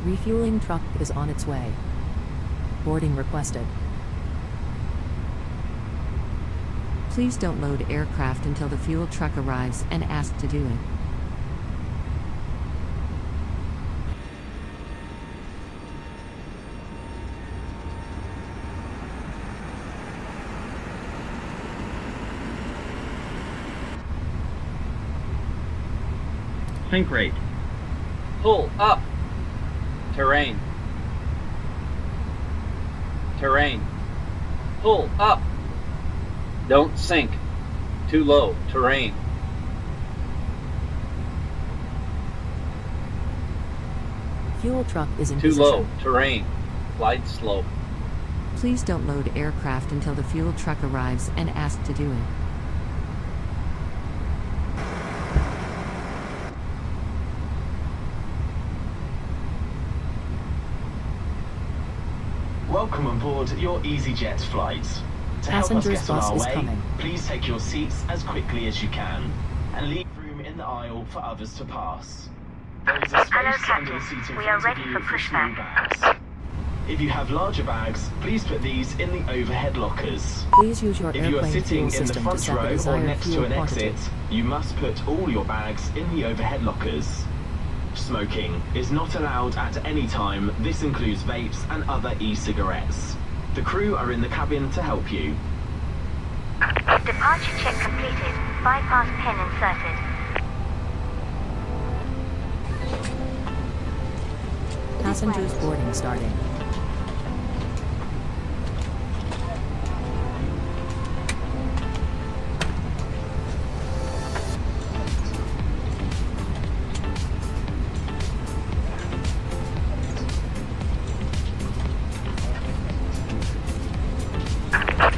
Refueling truck is on its way. Boarding requested. Please don't load aircraft until the fuel truck arrives and ask to do it. Sink rate. Pull up. Terrain. Terrain. Pull up. Don't sink. Too low. Terrain. Fuel truck is in Too position. low. Terrain. Glide slope. Please don't load aircraft until the fuel truck arrives and ask to do it. Welcome on board your EasyJet flights. To help us Passengers get on bus our is way, coming. please take your seats as quickly as you can and leave room in the aisle for others to pass. There is a space under the seat in front of you for small bags. If you have larger bags, please put these in the overhead lockers. Please use your If you are airplane sitting fuel in the system to front set the row or desired next to fuel an quantity. exit, you must put all your bags in the overhead lockers. Smoking is not allowed at any time. This includes vapes and other e-cigarettes. The crew are in the cabin to help you. Departure check completed. Bypass pin inserted. Passengers boarding starting.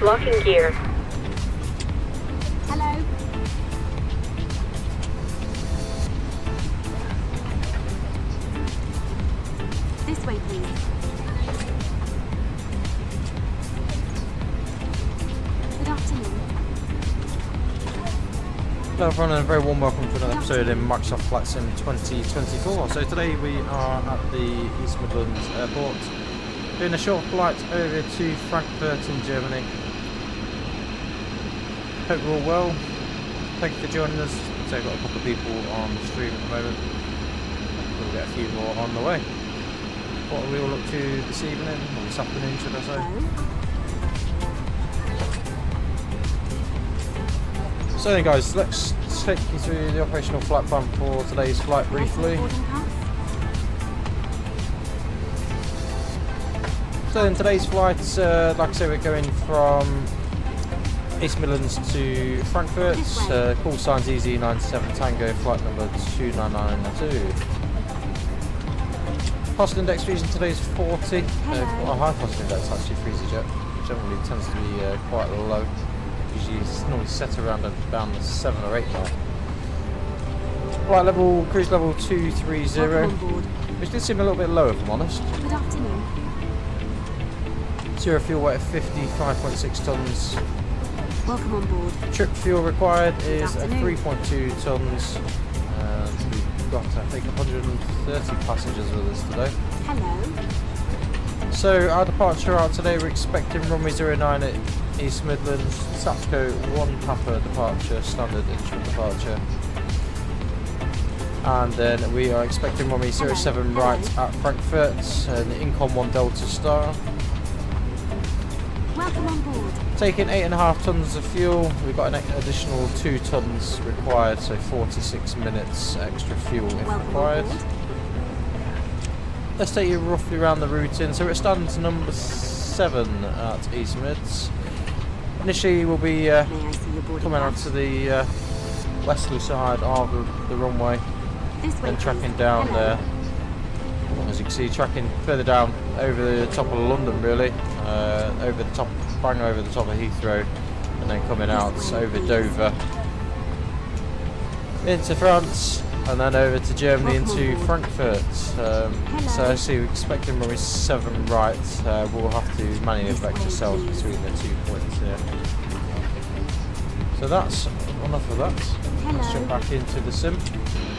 Locking gear. Hello. This way, please. Good afternoon. Hello everyone and a very warm welcome to another episode in Microsoft Flight Sim 2024. So today we are at the East Midlands Airport doing a short flight over to Frankfurt in Germany. Hope you're all well. Thank you for joining us. So I've got a couple of people on the stream at the moment. We'll get a few more on the way. What are we all up to this evening, or this afternoon should I say? So then guys, let's take you through the operational flight plan for today's flight briefly. So in today's flight, like I say, we're going from East Midlands to Frankfurt. Call signs EZ97 Tango, flight number 29992. Cost index for using today's 40. Quite a high cost index actually for EasyJet. Generally tends to be quite low. Usually it's normally set around the 7 or 8 mark. Flight level, cruise level 230, which did seem a little bit low if I'm honest. Good afternoon. Zero fuel weight of 55.6 tonnes. Welcome on board. Trip fuel required is 3.2 tonnes. And we've got, I think, 130 passengers with us today. Hello. So our departure out today, we're expecting runway 09 at East Midlands, Sapco 1 Papa departure, standard instrument departure. And then we are expecting runway 07 right at Frankfurt, and Incom 1 Delta Star. Welcome on board. Taking 8.5 tonnes of fuel, we've got an additional 2 tonnes required, so 46 minutes extra fuel if required. Let's take you roughly around the routing. So we're at stand number 7 at East Mids. Initially we'll be coming onto the westerly side of the runway, then tracking down there. As you can see, tracking further down over the top of London really, over the top, bang over the top of Heathrow, and then coming out over Dover into France, and then over to Germany into Frankfurt. So I see we're expecting runway 7 right. We'll have to manually effect ourselves between the 2 points here. So that's enough of that. Let's jump back into the sim.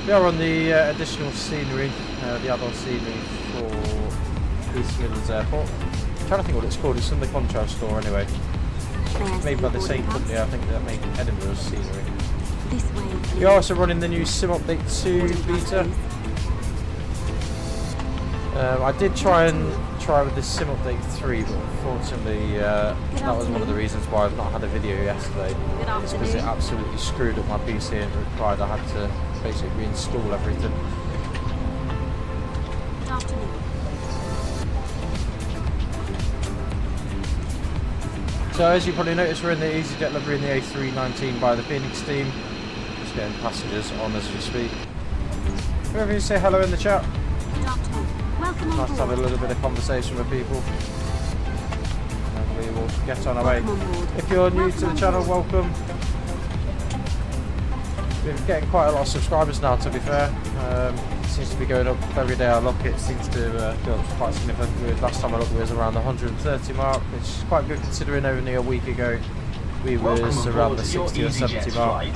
We are on the additional scenery, the add-on scenery for East Midlands Airport. I'm trying to think what it's called. It's in the contrast store anyway. Made by the same company, I think, that make Edinburgh's scenery. This way. We are also running the new Sim Update 2 beta. I did try with the Sim Update 3, but unfortunately that was one of the reasons why I've not had a video yesterday. It's because it absolutely screwed up my PC and it required I had to basically reinstall everything. Good afternoon. So as you probably noticed, we're in the EasyJet Livery in the A319 by the Phoenix team. Just getting passengers on as we speak. Whoever you say hello in the chat. Good afternoon. Welcome on Nice to have a board. little bit of conversation with people. And we will get on our way. Welcome on board. If you're new to the Welcome channel, on board. welcome. We're getting quite a lot of subscribers now, to be fair. It seems to be going up every day I look. It seems to go up quite significantly. Last time I looked, it was around the 130 mark, which is quite good considering only a week ago we was around the 60 or 70 mark.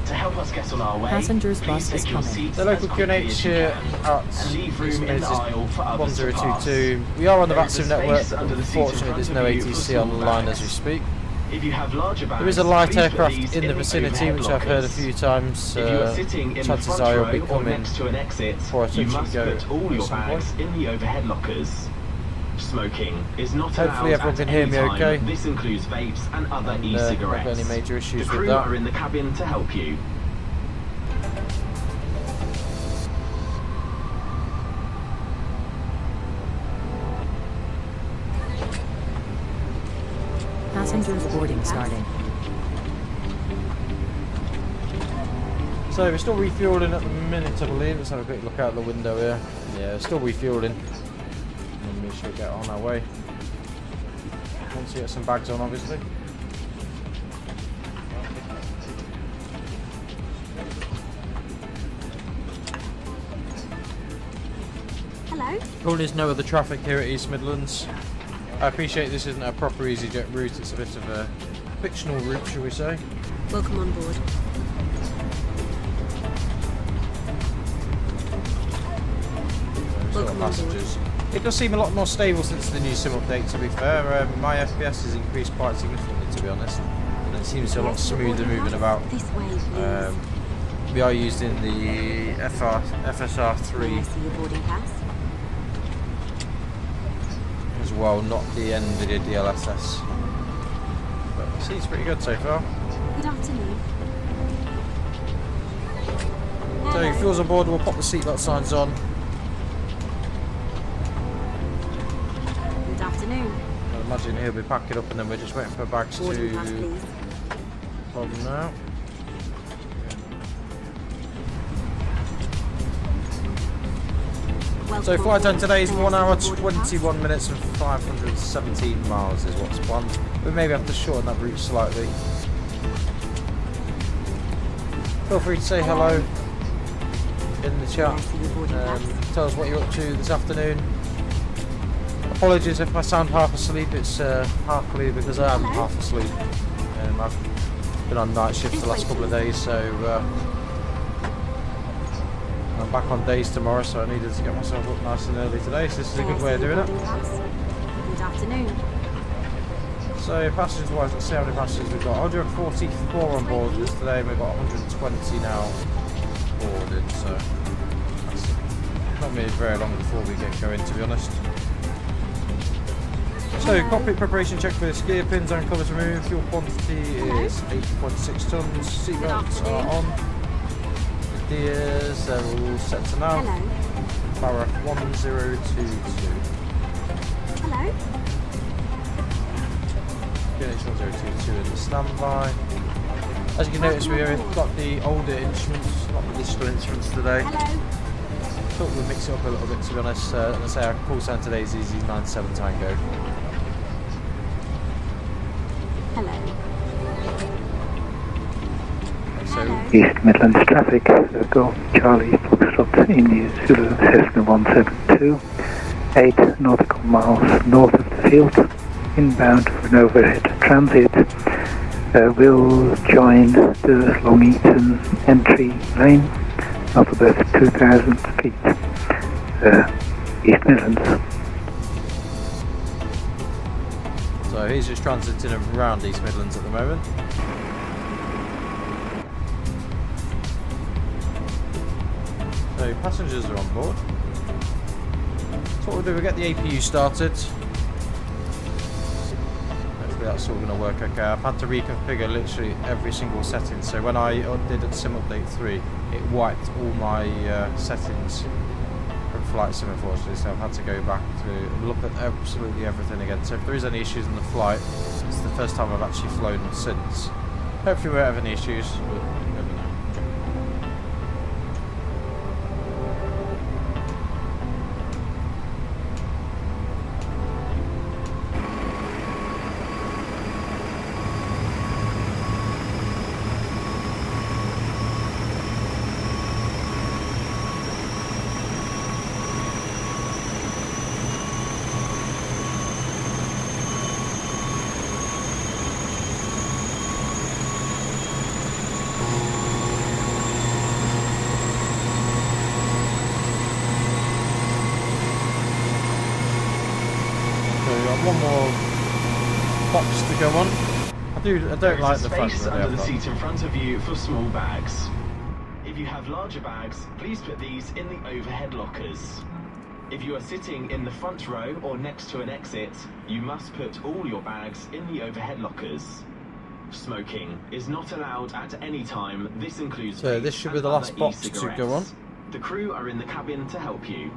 To help us get on our way, Passengers please bus is take your coming. seats The local as quickly QNH as you here can, at and leave room in the East aisle for others to pass. 1022. We are on the There is a VATSIM network, space under but the seat in unfortunately there's front no of you for ATC small on the line bags. as we speak. If you have larger bags, There is a light please put aircraft these in the vicinity, overhead which I've heard a lockers. few times. If you are sitting in the Chances front are you'll row be or coming next to an exit, for a you touch and must go put all at your some bags in the overhead lockers. Smoking is not Hopefully allowed everyone at can hear any me time. okay. This includes vapes and other And, e-cigarettes. not got any major issues the with crew that. are in the cabin to help you. Passengers boarding starting. So we're still refueling at the minute, I believe. Let's have a quick look out the window here. Yeah, we're still refueling. And we should get on our way. Once we get some bags on, obviously. Hello. Currently there's no other traffic here at East Midlands. I appreciate this isn't a proper EasyJet route, it's a bit of a fictional route, shall we say. Welcome on board. Sort of passengers. It does seem a lot more stable since the new sim update, to be fair. My FPS has increased quite significantly, to be honest. And it seems a lot smoother moving about. This way, please. We are using the May I FSR3 see your boarding pass? as well, not the NVIDIA DLSS. But it seems pretty good so far. Good afternoon. So Hello. fuel's on board, we'll pop the seatbelt signs on. Good afternoon. I imagine he'll be packing up and then we're just waiting for bags Boarding pass, to please. come now. Welcome So on flight time board. today is May I 1 see hour, your boarding pass? 21 minutes and 517 miles is what's planned. We maybe have to shorten that route slightly. Feel free to say hello in the chat. May I see your boarding pass? Tell us what you're up to this afternoon. Apologies if I sound half asleep, it's halfly because I am Hello. half asleep. I've been on night shift the last couple of days, so I'm back on days tomorrow, so I needed to get myself up nice and early today, so this is a May I good see way of your doing it. boarding pass? Good afternoon. So passengers wise, let's see how many passengers we've got. 144 on board this today, and we've got 120 now boarded, so that's not really very long before we get going, to be honest. So Hello. cockpit preparation check for the gear pins and covers removed. Fuel quantity Hello. is 8.6 tons. Seatbelts Good are afternoon. on. The gears, they're all set to nav. Hello. Power 1022. Hello. QNH 1022 in the standby. As you can notice, we've got the older instruments, not the digital instruments today. Hello. Thought we'd mix it up a little bit, to be honest. Let's say our call sign today is EasyJet Tango. Hello. So East Midlands traffic, Golf Charlie Foxtrot India Zulu Cessna 172, 8 nautical miles north of the field, inbound for an overhead transit, will join the Long Eaton entry lane of about 2,000 feet, East Midlands. So he's just transiting around East Midlands at the moment. So passengers are on board. So what we'll do, we'll get the APU started. Hopefully that's all going to work okay. I've had to reconfigure literally every single setting. So when I did Sim Update 3, it wiped all my settings from FlightSim, unfortunately. So I've had to go back to look at absolutely everything again. So if there is any issues in the flight, it's the first time I've actually flown since. Hopefully we won't have any issues, but you never know. One more box to go on. I don't like the fact that under the seat in front of you for small bags. If you have larger bags, please put these in the overhead lockers. If you are sitting in the front row or next to an exit, you must put all your bags in the overhead lockers. Smoking is not allowed at any time. This includes so this should be the last box to go on. The crew are in the cabin to help you.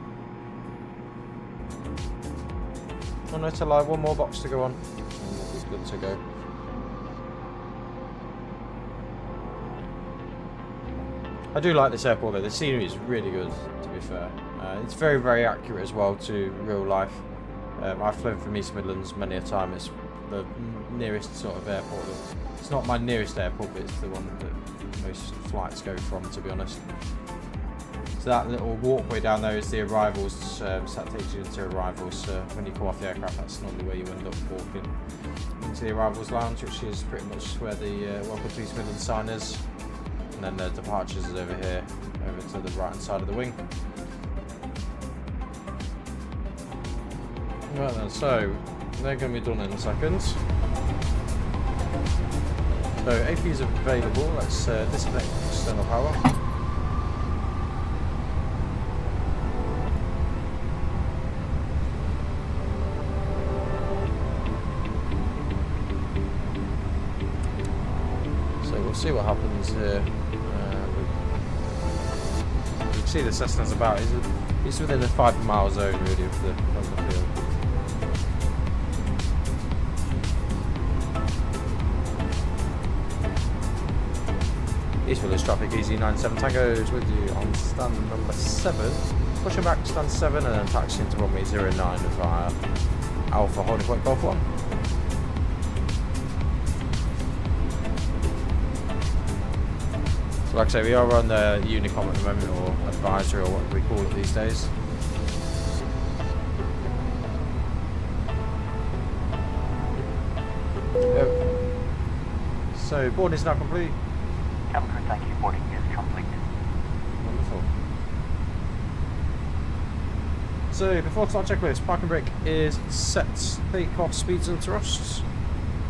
Oh no, to lie, one more box to go on. And we'll be good to go. I do like this airport though, the scenery is really good, to be fair. It's very, very accurate as well to real life. I've flown from East Midlands many a time. It's the nearest sort of airport. It's not my nearest airport, but it's the one that most flights go from, to be honest. So that little walkway down there is the arrivals, that takes you into arrivals. When you come off the aircraft, that's normally where you end up walking into the arrivals lounge, which is pretty much where the Welcome to East Midlands sign is. And then the departures is over here, over to the right hand side of the wing. Right then, so they're going to be done in a second. So AP is available. Let's disconnect external power. We'll see what happens here. You can see the Cessna's about. It's within a 5 mile zone really of the field. East Midlands traffic, EasyJet Tango is with you on stand number 7. Pushing back to stand 7 and then taxiing to runway 09 via Alpha Holding Point Golf 1. So like I say, we are on the Unicom at the moment, or advisory, or what we call it these days. So boarding is now complete. Cabin crew, thank you. Boarding is complete. Wonderful. So before start checklist, parking brake is set. Take off speeds and thrusts.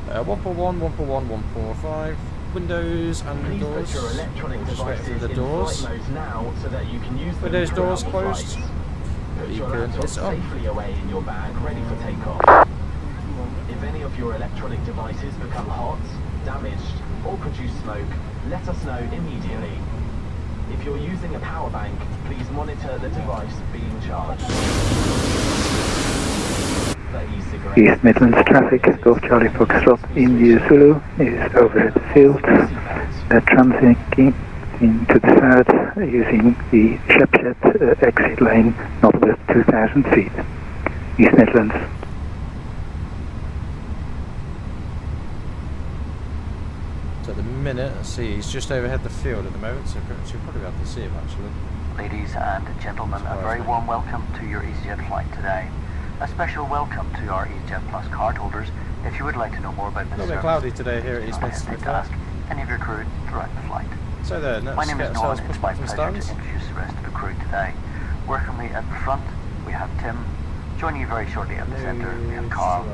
141, 141, 145. Windows and Please doors. put your electronic devices through the in doors. flight mode now so that you can use them Windows doors throughout the closed. flight. Put your Beacon laptop is on. safely away in your bag, ready for takeoff. If any of your electronic devices become hot, damaged, or produce smoke, let us know immediately. If you're using a power bank, please monitor the device being charged. East Midlands traffic, Golf Charlie Foxtrot, India Zulu is over at the field, transiting into the south using the Shepshed exit lane, not about 2,000 feet, East Midlands. So at the minute, let's see, he's just overhead the field at the moment, so you'll probably be able to see him actually. Ladies and gentlemen, a very warm welcome to your EasyJet flight today. A special welcome to our EasyJet Plus cardholders. If you would like to know more about this A little bit cloudy today here at East Midlands, to be fair. ask any of your crew throughout the flight. So there, My let's name get is Nolan. ourselves It's pushed my back from pleasure stands. to introduce the rest of the crew today. Working with me at the front, we have Tim. Joining you very shortly at the centre, we have Carl.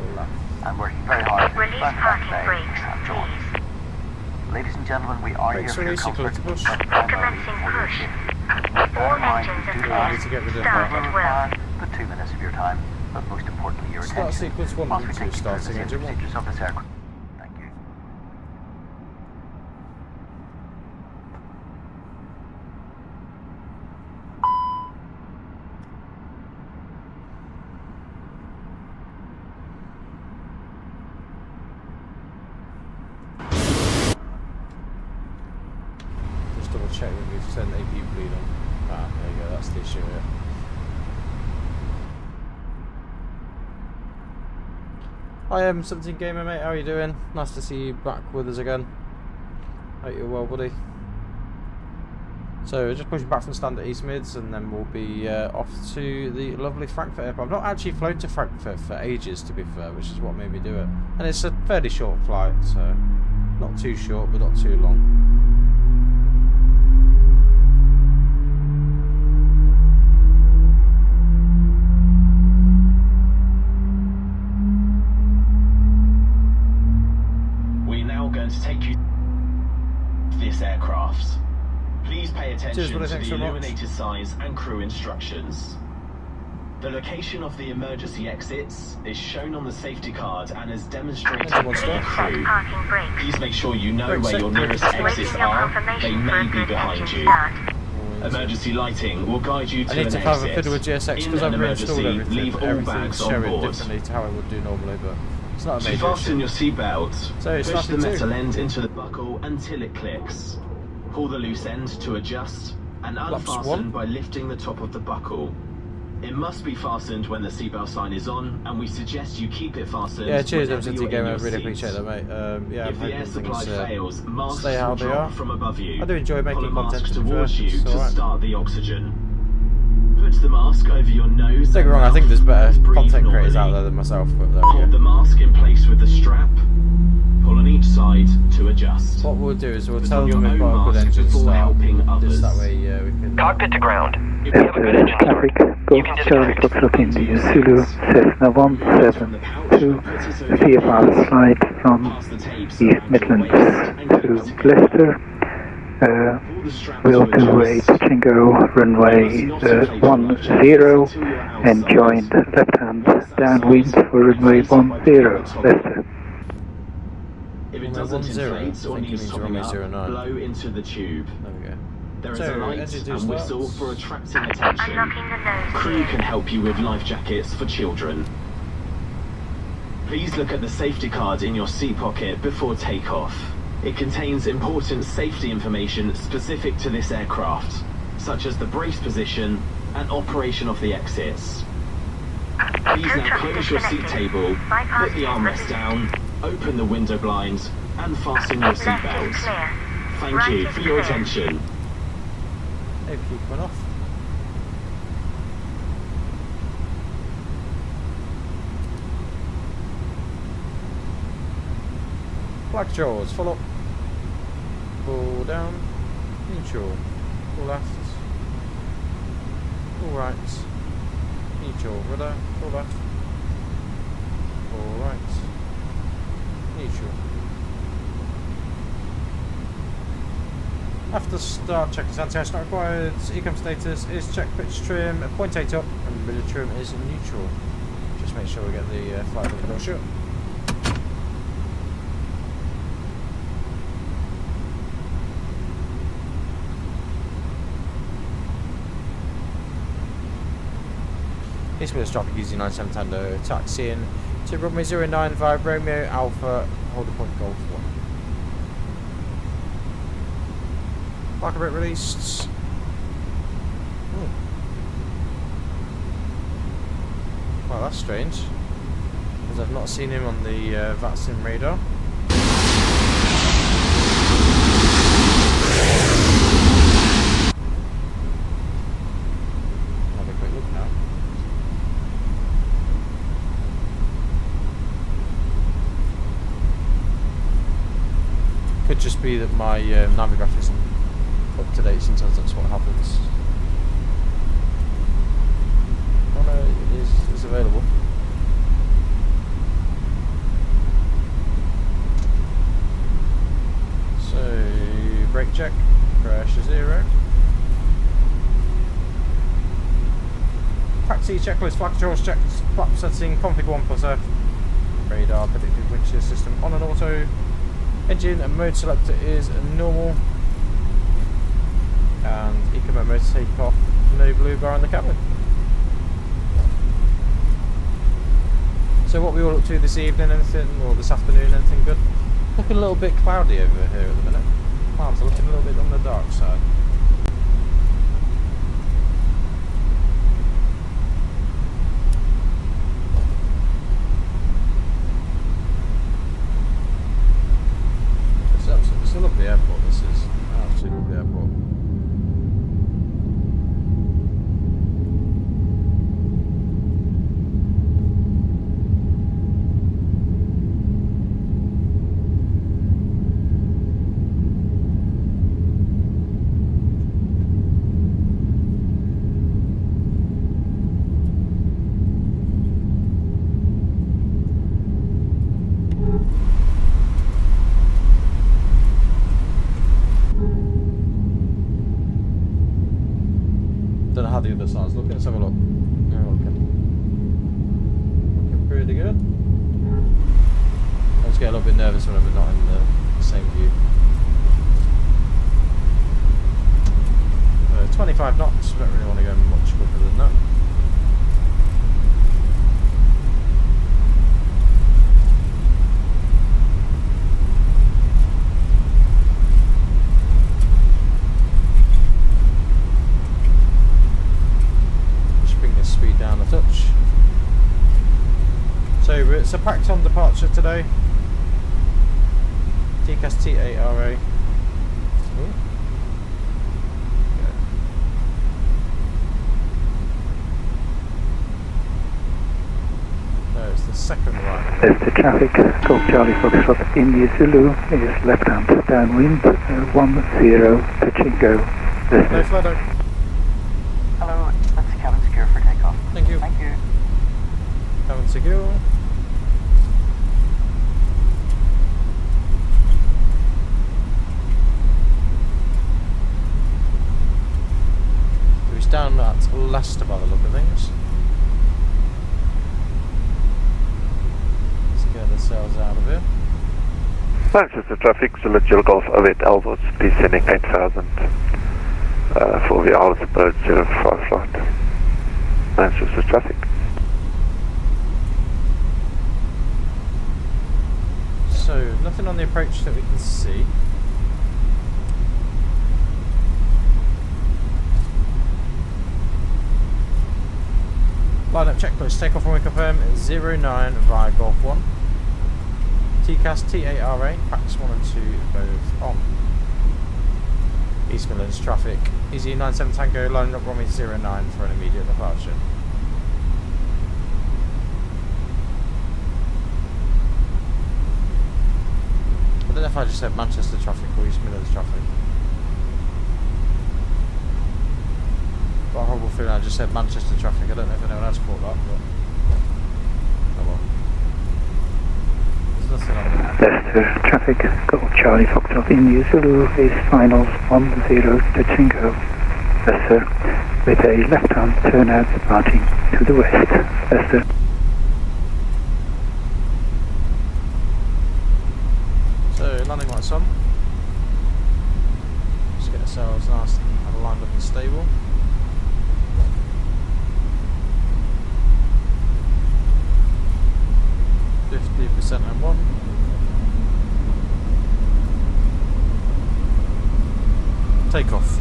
And working very hard to Release expand parking that today, we brakes, have John. please. Ladies and gentlemen, we are Brakes here for your release, equal comfort, to push. but primarily Commencing for your push. safety. All Bear in mind, engines we are do clear. ask to get rid of Start will at will. require the 2 minutes of your time, but most importantly your Start attention. sequence 1 Whilst we and 2 take you through the starting safety engine 1. procedures of this aircraft. Thank you. Just double check that we've sent AP bleed on. Ah, there you go, that's the issue here. Hi, 17 Gamer mate, how are you doing? Nice to see you back with us again. Hope you're well, buddy. So, just pushing back from stand at East Mids, and then we'll be off to the lovely Frankfurt Airport. I've not actually flown to Frankfurt for ages, to be fair, which is what made me do it. And it's a fairly short flight, so not too short, but not too long. We're now going to take you to this aircraft. Please pay attention buddy, to thanks the so much. illuminated signs and crew instructions. The location of the emergency exits is shown on the safety card and is demonstrated Thank by you, the Monster. crew. Parking brakes. Please make sure you know Brakes where set, your nearest brakes set. exits Waiting your are. They confirmation for may a be good behind engine you. start. Emergency lighting will guide you to I need an to have a exit. fiddle with GSX In because an I've reinstalled emergency, everything. leave all Everything's bags on showing board. differently to how I would do normally, but it's not a To major fasten issue. your seatbelt, So it's push the nothing too. metal end into the buckle until it clicks. Pull the loose end to adjust and Laps unfasten one. by lifting the top of the buckle. It must be fastened when the seatbelt sign is on, and we suggest you keep it fastened. Yeah, cheers, whenever M17 you're in Gamer. I your really seat. appreciate that, mate. Yeah, I'm If the air hoping supply things fails, masks stay how will they drop are. from above you. I do enjoy making Pull a mask content, to be towards fair. you It's to alright. start the oxygen. Put the mask over your nose. Don't get and me wrong, I think there's better mouth. Breathe content creators out normally. there than myself, but there Hold we the go. mask in place with the strap. Pull on each side to adjust. What we'll do is we'll Put tell on them your we've own got a good mask engine before start. helping others. Just that way we can... Cockpit to ground. If you have a good engine After start, traffic, Golf can Charlie disconnect. Foxtrot India Zulu, Cessna 172, VFR flight from East Midlands to Leicester. We'll do a touch and go runway 10 and join left hand downwind for runway 10 Leicester. If it Runway doesn't 10, inflate I or think it needs means topping runway up, 09. blow into the tube. There we go. There is So, a light engine two and whistle starts. for attracting attention. Unlocking the nose Crew gear. can help you with life jackets for children. Please look at the safety card in your seat pocket before takeoff. It contains important safety information specific to this aircraft, such as the brace position and operation of the exits. Please now close your seat table, put the armrest down, open the window blinds, and fasten your Left is seatbelts. clear. Thank Right you is for your clear. attention. Hey, keep coming off. Black jaws, full up. Pull down. Neutral. Pull left. Pull right. Neutral. Rudder. Pull left. Pull right. Neutral. After start, check is anti-ice not required. Ecom status is check pitch trim, 0.8 up, and middle trim is neutral. Just make sure we get the flight level shut. East Midlands traffic using 97 Tango, taxiing to runway 09 via Romeo Alpha, holder point Golf 1. Parker brake released. Well, that's strange, because I've not seen him on the VATSIM radar. Have a quick look now. could just be that my Navigraph isn't up to date, sometimes that's what happens. Oh no, it is available. So, brake check, crash to 0. Taxi checklist, flight controls checked, flap setting, config 1+F, radar, predictive wind shear system on an auto, engine and mode selector is normal, and eco mode to take off, no blue bar in the cabin. So what we all up to this evening, anything, or this afternoon, anything good? Looking a little bit cloudy over here at the minute. Clouds are looking a little bit on the dark side. It's a lovely airport, this is. Absolutely lovely airport. Don't know how the other side's looking. Let's have a look. Yeah, looking pretty good. I just get a little bit nervous whenever not in the same view. 25 knots. Don't really want to go much quicker than that. Speed down a touch. So it's a packed on departure today. TCAS T8RA. Ooh. No, it's the second one. There's the traffic. Golf Charlie Foxtrot India Zulu is left hand downwind 10 touching go. No flood. Hello, that's cabin secure for takeoff. Thank you. Thank you. Cabin secure. It's down at Leicester by the look of things. Let's get the sails out of here. Manchester traffic, Zulu Golf 08 Alpha, descending 8000 for the Alice Bird 05 flight. Manchester traffic. So, nothing on the approach that we can see. Line up checklist, takeoff when we confirm 09 via Golf 1. TCAS T8RA, packs 1 and 2 both on. East Midlands traffic, Easy 97 Tango, lining up runway 09 for an immediate departure. I don't know if I just said Manchester traffic or East Midlands traffic. Got a horrible feeling I just said Manchester traffic. I don't know if anyone else caught that, but oh well. There's nothing on there. Leicester traffic. Golf Charlie Foxtrot India Zulu is finals 10 touching go. Leicester with a left hand turnout departing to the west. Leicester. So landing lights on. Just get ourselves nice and lined up and stable. %, and 1. Take off.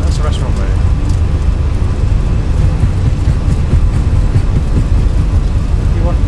That's a restaurant bay. You want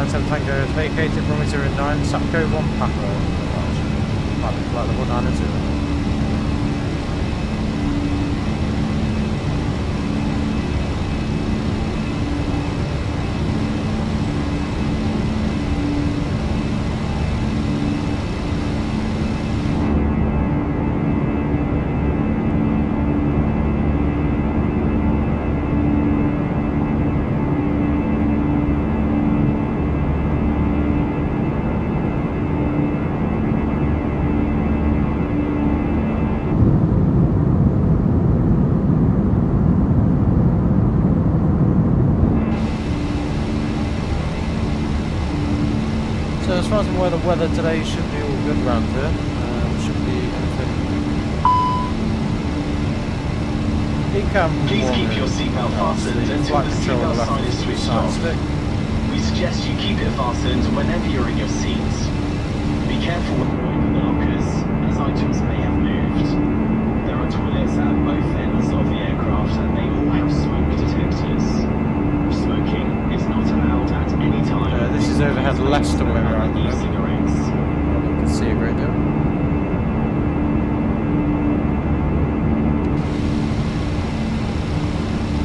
910 Tango is vacated, runway 09, Sapco 1 Papa. Might be flight level 902. So as far as I'm aware, the weather today should be all good around here. Should be anything. Please keep your seatbelt fastened until the seatbelt sign is switched off. We suggest you keep it fastened whenever you're in your seats. Be careful when you open the lockers, as items may have moved. There are toilets at both ends of the aircraft and they all have smoke detectors. Smoking is not allowed at any time. This is overhead Leicester where we're at. E-cigarettes. You can see a great deal.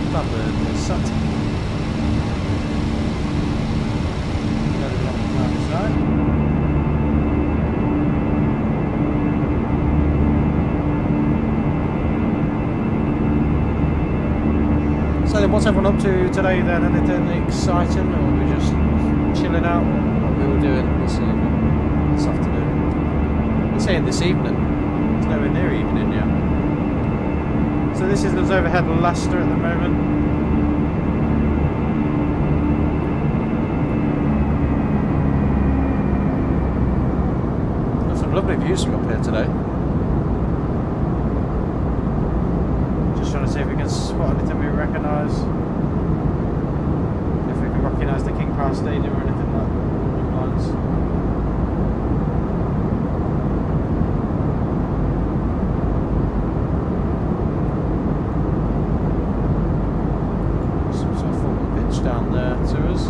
Standard is set. So then what's everyone up to today then? Anything exciting, or are we just chilling out? What are we all doing this evening? This afternoon? I'm saying this evening. It's nowhere near evening yet. So this is us overhead Leicester at the moment. Got some lovely views from up here today. Trying to see if we can spot anything we recognise. If we can recognise the King Power Stadium or anything like that lines. Some sort of forward pitch down there to us.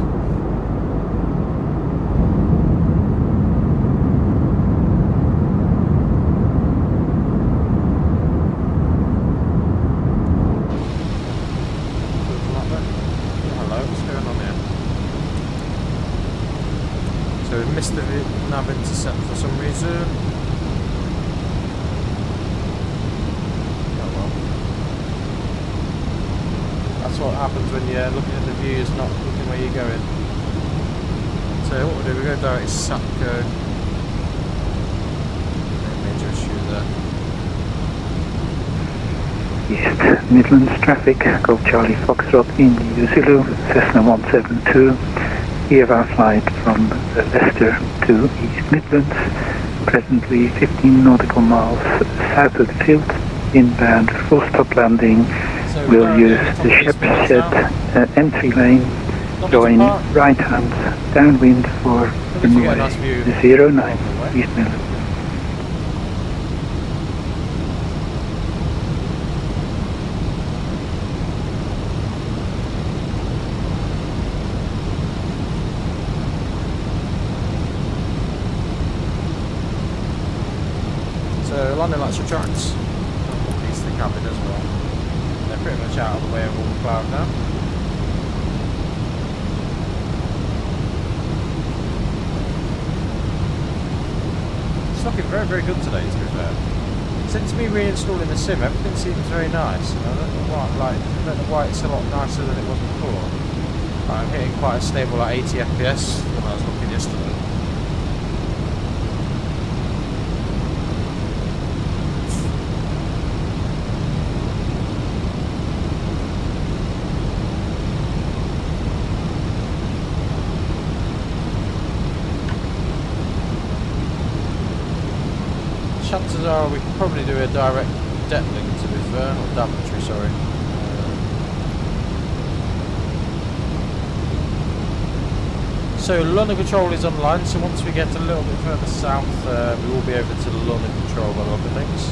Missed the nav intercept for some reason. Oh well. That's what happens when you're looking at the views, not looking where you're going. So what we'll do, we go direct Sapco. Major issue there. East Midlands traffic, Golf Charlie Foxtrot India Zulu, Cessna 172. EVA flight from Leicester to East Midlands, presently 15 nautical miles south of the field, inbound full stop landing. So we'll use the Shepherd entry lane, join right hand downwind for runway 09 East Midlands. Landing lights for charts. Piece of the cabin as well. They're pretty much out of the way of all the cloud now. It's looking very, very good today, to be fair. Since me reinstalling the sim, everything seems very nice. I don't know why, I don't know why it's a lot nicer than it was before. I'm hitting quite a stable at 80 FPS when I was looking yesterday. Chances are we can probably do a direct deck link, to be fair, or Daventry, sorry. So London Control is online, so once we get a little bit further south, we will be over to London Control by the look of things.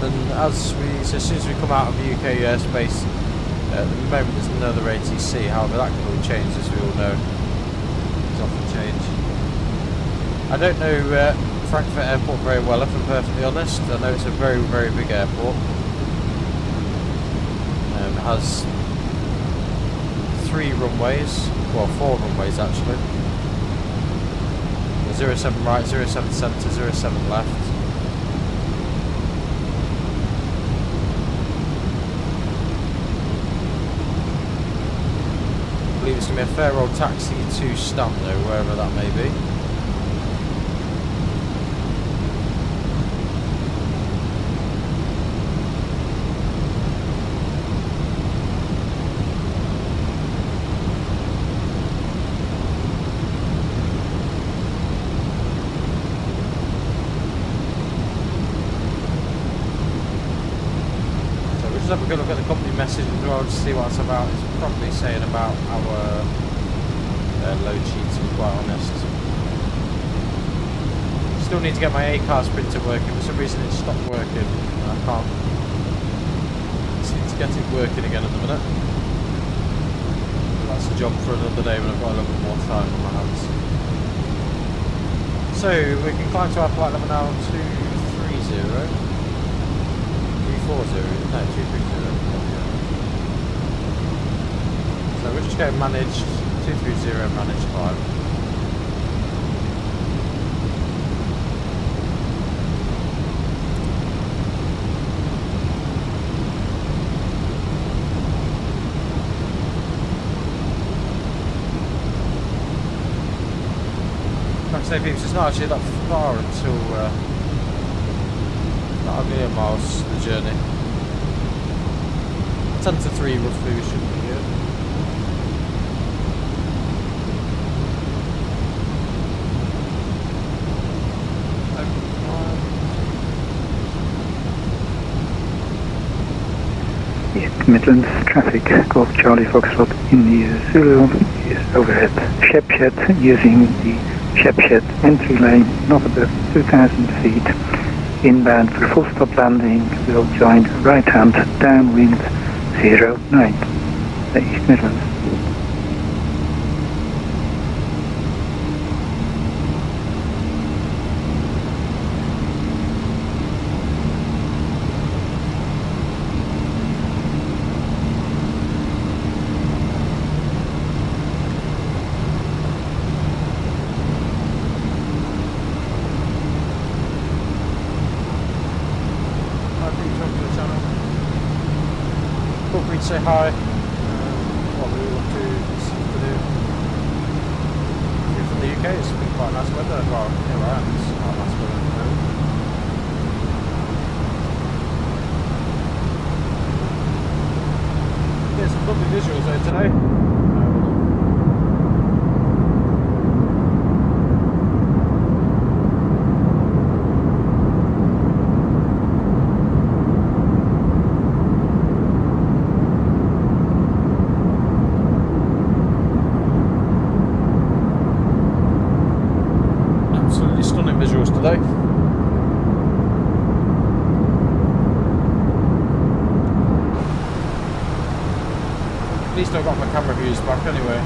And as soon as we come out of the UK airspace, At the moment there's another ATC, however that can all change, as we all know. It's often change. I don't know Frankfurt Airport very well, if I'm perfectly honest. I know it's a very, very big airport. It has 3 runways, well 4 runways actually. 07 right, 07 centre, 07 left. I believe it's going to be a fair old taxi to Stanley, wherever that may be. Have a good look at the company message as well to see what it's about. It's probably saying about our load sheet, to be quite honest. Still need to get my A-cars printer working. For some reason it stopped working. I can't seem to get it working again at the minute. But that's a job for another day when I've got a little bit more time on my hands. So we can climb to our flight level now, 230. 240, no, 230. So we're just going managed, 230 managed climb. Like I say, peeps, it's not actually that far until not a million miles the journey. 10 to 3 roughly we should be here. East Midlands traffic, Golf Charlie Foxtrot India Zulu is overhead Shepshed using the Shepshed entry lane, not above 2,000 feet. Inbound for full stop landing will join right hand downwind 09, the East Midlands. Say hi. What we want to do here from the UK. It's been quite nice weather. Well, here I am. It's quite nice weather at the moment. Yeah, some lovely visuals there today. Today. At least I've got my camera views back anyway.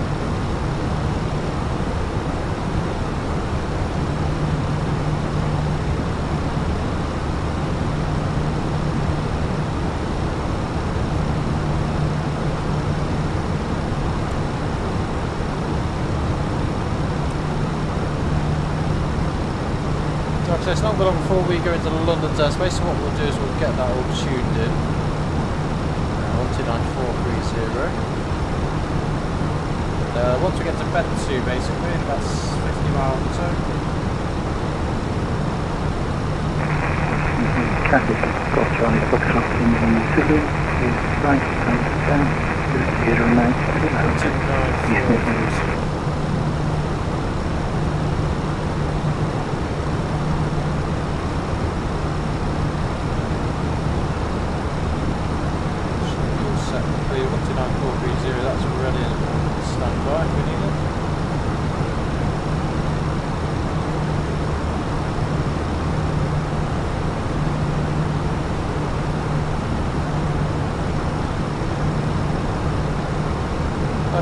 So it's not long before we go into London's airspace, so what we'll do is we'll get that all tuned in. 129430. Once we get to Bed2 basically, that's 50 miles or so. Traffic, Golf Charlie Foxtrot in the Zulu is right hand down to 09. East Midlands. That's already standby if we need it.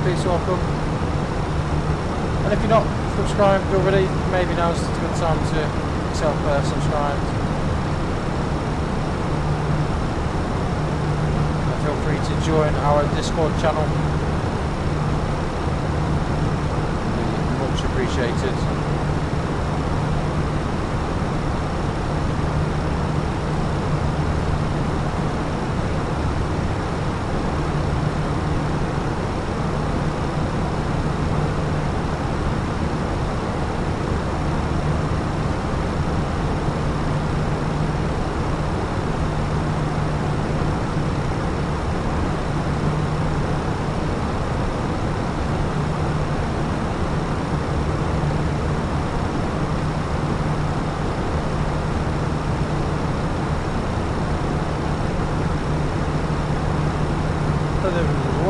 please welcome. And if you're not subscribed already, maybe now's a good time to get yourself subscribed. And feel free to join our Discord channel. Much appreciated.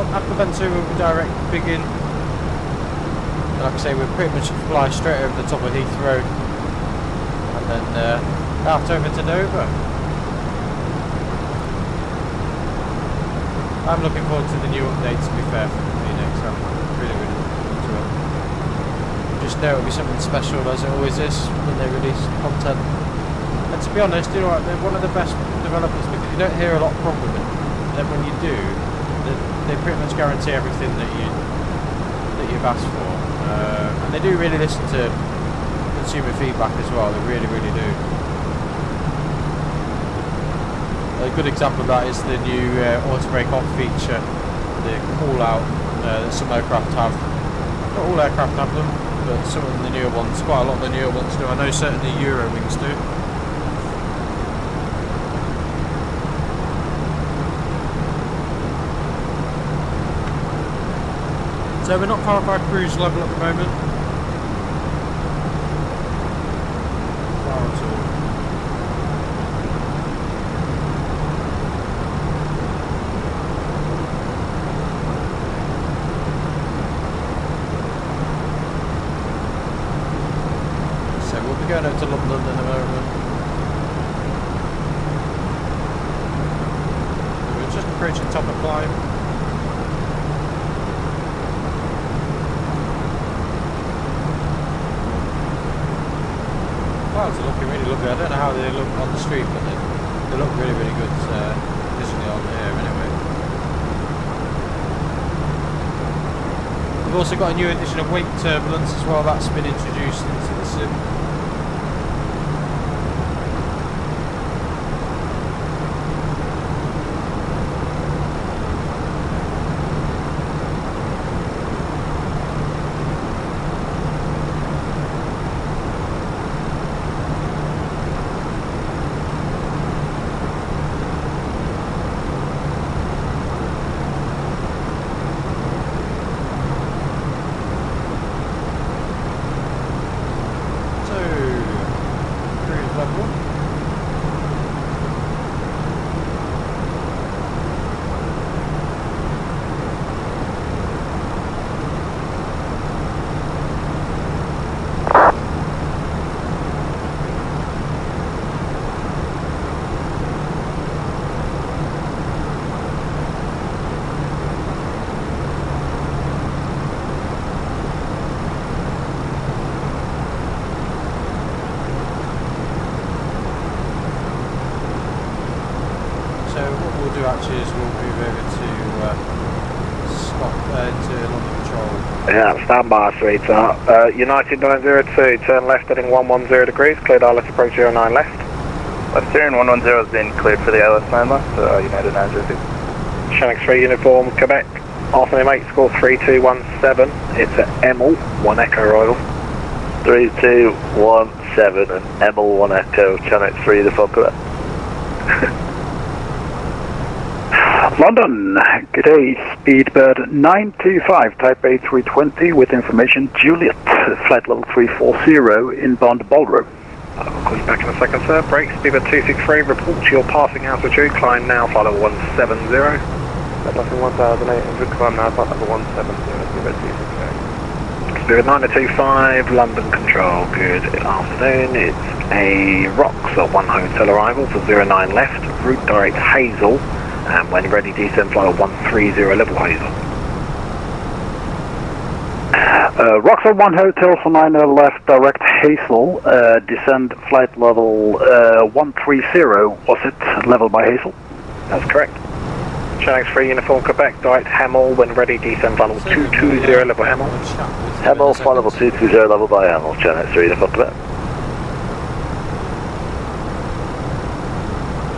After event 2 we'll be direct begin. Like I say, we'll pretty much fly straight over the top of Heathrow and then out over to Dover. I'm looking forward to the new update, to be fair, for Phoenix. I'm really looking forward to it. Just know it'll be something special, as it always is when they release content. And to be honest, you know what, they're one of the best developers because you don't hear a lot from them, and then when you do, they pretty much guarantee everything that you've asked for, and they do really listen to consumer feedback as well. They really do. A good example of that is the new auto brake off feature, the call out that some aircraft have. Not all aircraft have them, but some of the newer ones, quite a lot of the newer ones do. I know certainly Eurowings do. So we're not far off our cruise level at the moment. Far at all. So we'll be going over to London in a moment. We're just approaching top of climb. Clouds are looking really lovely. I don't know how they look on the street, but they look really good visually on here anyway. We've also got a new edition of wake turbulence as well. That's been introduced into the sim. Actually, we'll move over to London Control. Yeah, stand by, sweetheart. United 902, turn left heading 110 degrees, cleared ILS approach 09 left. Left steering 110 has been cleared for the ILS 9 left, United 902. Shannon 3 uniform, Quebec. Afternoon mate, score 3217. It's at Emil, 1 Echo Royal. 3217 and Emil 1 Echo, Channel 3 uniform, Quebec. London, good day, Speedbird 925, Type A320 with information Juliet, flight level 340, inbound Ballroom. I'll call you back in a second, sir. Brakes, Speedbird 263, report to your passing altitude, climb now, flight level 170. Passing 1,800, climb now, flight level 170, Speedbird 263. Speedbird 925, London Control, good afternoon. It's a ROX at 1 hotel arrival for 09 left, route direct Hazel. And when ready, descend flight 130 level Hazel. Rockford 1 Hotel for 9 left, direct Hazel, descend flight level 130, was it, level by Hazel? That's correct. GeoNX 3 Uniform Quebec, direct Hemel, when ready, descend flight level 220, level Hemel. Hemel, flight level 220, level by Hemel, GeoNX 3 Uniform Quebec.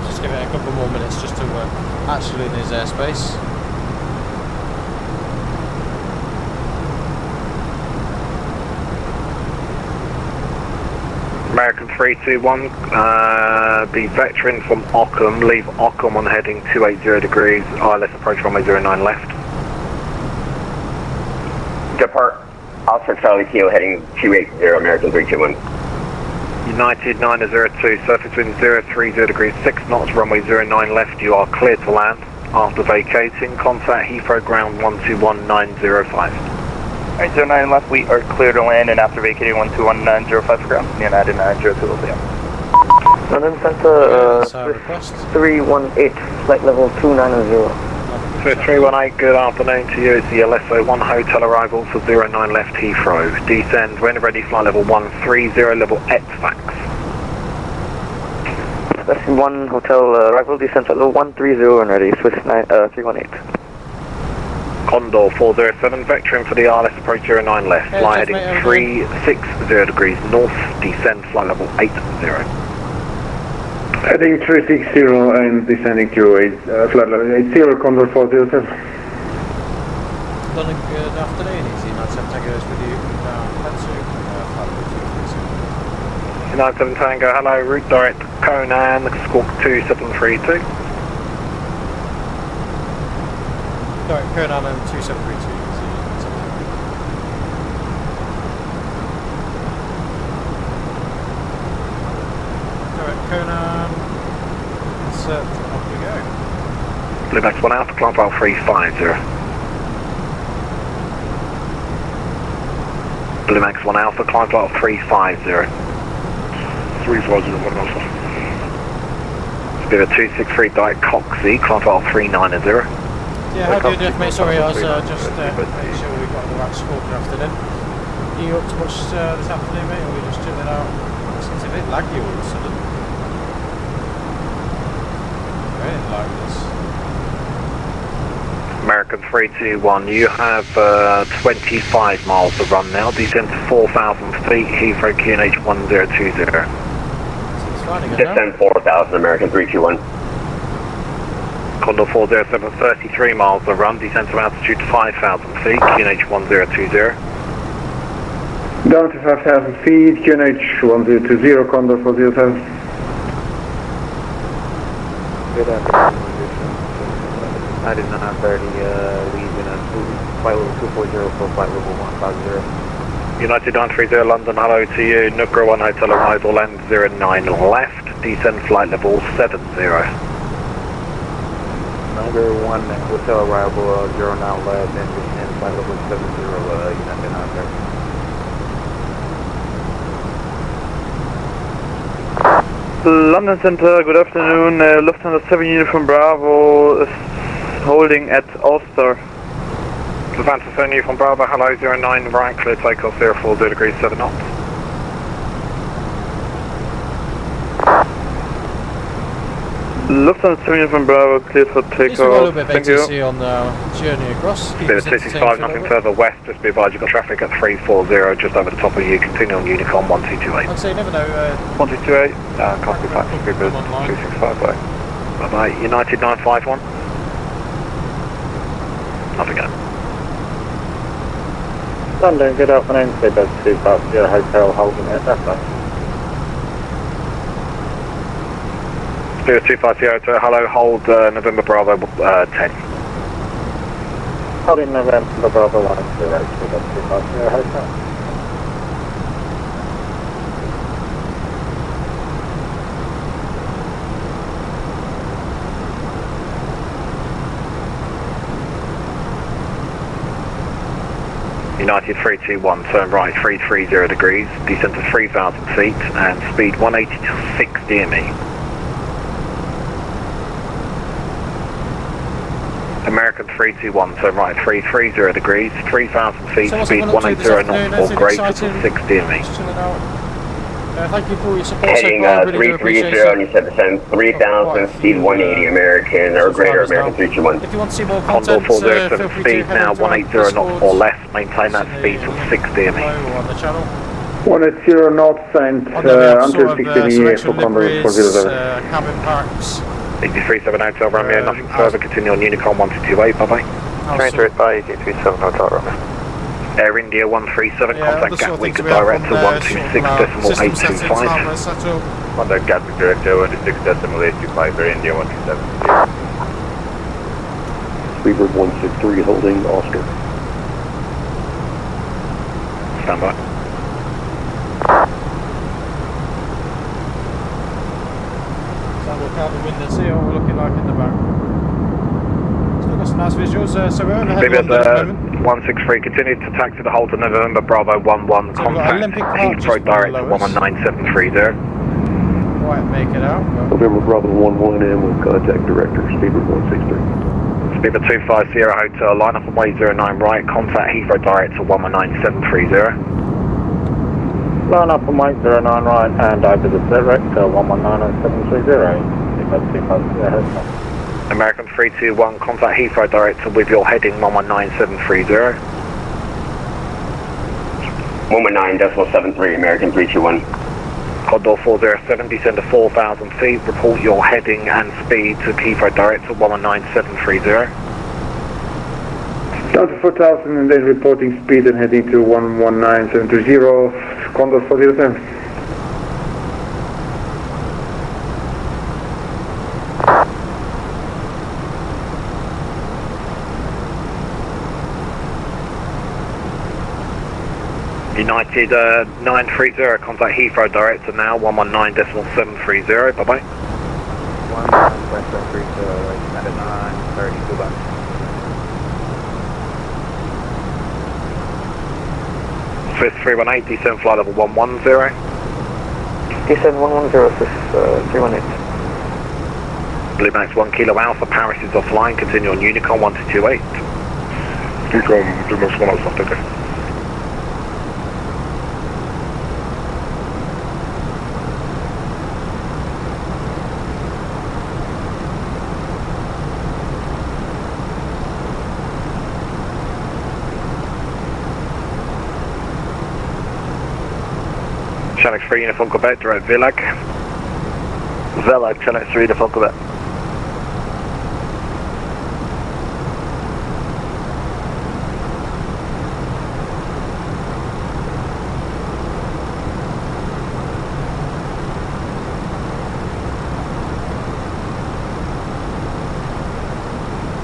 Just give it a couple more minutes just to actually in his airspace. American 321, be vectoring from Ockham, leave Ockham on heading 280 degrees, ILS approach runway 09 left. Depart Oscar Charlie Kilo heading 280, American 321. United 902, surface wind 030 degrees, 6 knots, runway 09 left, you are clear to land. After vacating, contact Heathrow ground 121905. 809 left, we are clear to land, and after vacating 121905 for ground, United 902 will be up. London Center, 318, flight level 290. So 318, good afternoon to you, it's the LSO 1 hotel arrival for 09 left Heathrow. Descend, when ready, flight level 130, level XFAX. That's 1 hotel arrival, descend flight level 130 and ready, Swiss 318. Condor 407, vectoring for the ILS approach 09 left, fly heading 360 degrees north, descend flight level 80. Heading 360 and descending to flight level 80, Condor 407. London, good afternoon, Easy 97 Tango is with you, Frankfurt, flight level 237. United 7 Tango, hello, route direct Conan, squawk 2732. Direct Conan and 2732. Direct Conan, set, up we go. Limax 1 Alpha, climb file 350. Limax 1 Alpha, climb file 350. 350, 1 Alpha. Spirit 263 Direct Coxie, climb file 390. Yeah, how do you do it, mate? Sorry, I was just making sure we got the right score drafted in. Are you up to much this afternoon, mate, or are we just chilling out? It seems a bit laggy all of a sudden. I didn't like this. American 321, you have 25 miles to run now, descend to 4,000 feet, Heathrow QNH 1020. Descend 4,000, American 321. Condor 407, 33 miles to run, descend to altitude 5,000 feet, QNH 1020. Down to 5,000 feet, QNH 1020, Condor 407. Good afternoon, I did not 30, leaving flight level 240 for flight level 150. United 930 London, hello to you, Nukra 1 hotel arrival, land 09 left, descend flight level 70. Number 1 hotel arrival 09 left, and descend flight level 70, United 930. London Center, good afternoon. Lufthansa 7 Uniform Bravo is holding at Ulster. Lufthansa 7 Uniform Bravo, hello, 09 right, clear takeoff 040 degrees 7 knots. Lufthansa 7 Uniform Bravo, clear for takeoff. A little bit of ATC on the journey across. Spirit 65, nothing further west, just be advised you've got traffic at 340, just over the top of you, continue on Unicom 1228. I'd say you never know. 1228, copy back, Spirit 365, bye. Bye-bye, United 951. Off we go. London, good afternoon, Spirit 250, hotel holding at Echo. Spirit 250, hello, hold November Bravo 10. Holding November Bravo 1, Spirit 250, hotel. United 321, turn right 330 degrees, descend to 3,000 feet and speed 180 to 6 DME. American American 321, so right 330 degrees, 3,000 feet, So speed 180 knots or greater to 60 me. Thank you for all your support Heading so far. Really do appreciate 330, and you said descend 3,000, speed 180 American or greater American 321. If you want to see more Condor content, 407 feel free speed to head now over to our 180 knots Discord. or less, maintain that speed till 60 me. On the channel. 180 knots and until 60 for Condor 407. Cabin packs. 8370 Hotel Romeo, nothing further, continue on Unicom 1228, bye bye. Transfer by 8337 Hotel Romeo. Air India 137, contact Gatwick director 126.825. Contact Gatwick director 126.825, Air India 137. Speedbird 163 holding Oscar. Stand by. Cabin windows, see what we're looking like in the back. Still got some nice visuals, so we're overhead London at the moment. 163, continue to taxi the Holter November Bravo 11, So we've got Olympic contact Park Heathrow direct 119730. Quite make it out. November Bravo 11 and we'll contact director Speedbird 163. Speedbird 250 Hotel, line up on way 09 right, contact Heathrow direct to 119730. Line up on Mike 09 right and over the direct 119730. American 321, contact Heathrow director with your heading 119730. 119.73, American 321. Condor 407, descend to 4,000 feet, report your heading and speed to Heathrow director 119730. Down to 4,000 and then reporting speed and heading to 119730, Condor 407. United 930, contact Heathrow director now 119.730, bye bye. 119.730, United 930, goodbye. Swiss 318, descend flight level 110. Descend 110, Swiss 318. Blue Max 1 Kilo Alpha, Paris is offline, continue on Unicom 1228. Unicom, Blue Max 1 Alpha, okay. Channel 3 Uniform Quebec, direct Villag. Villag, Channel 3 Uniform Quebec.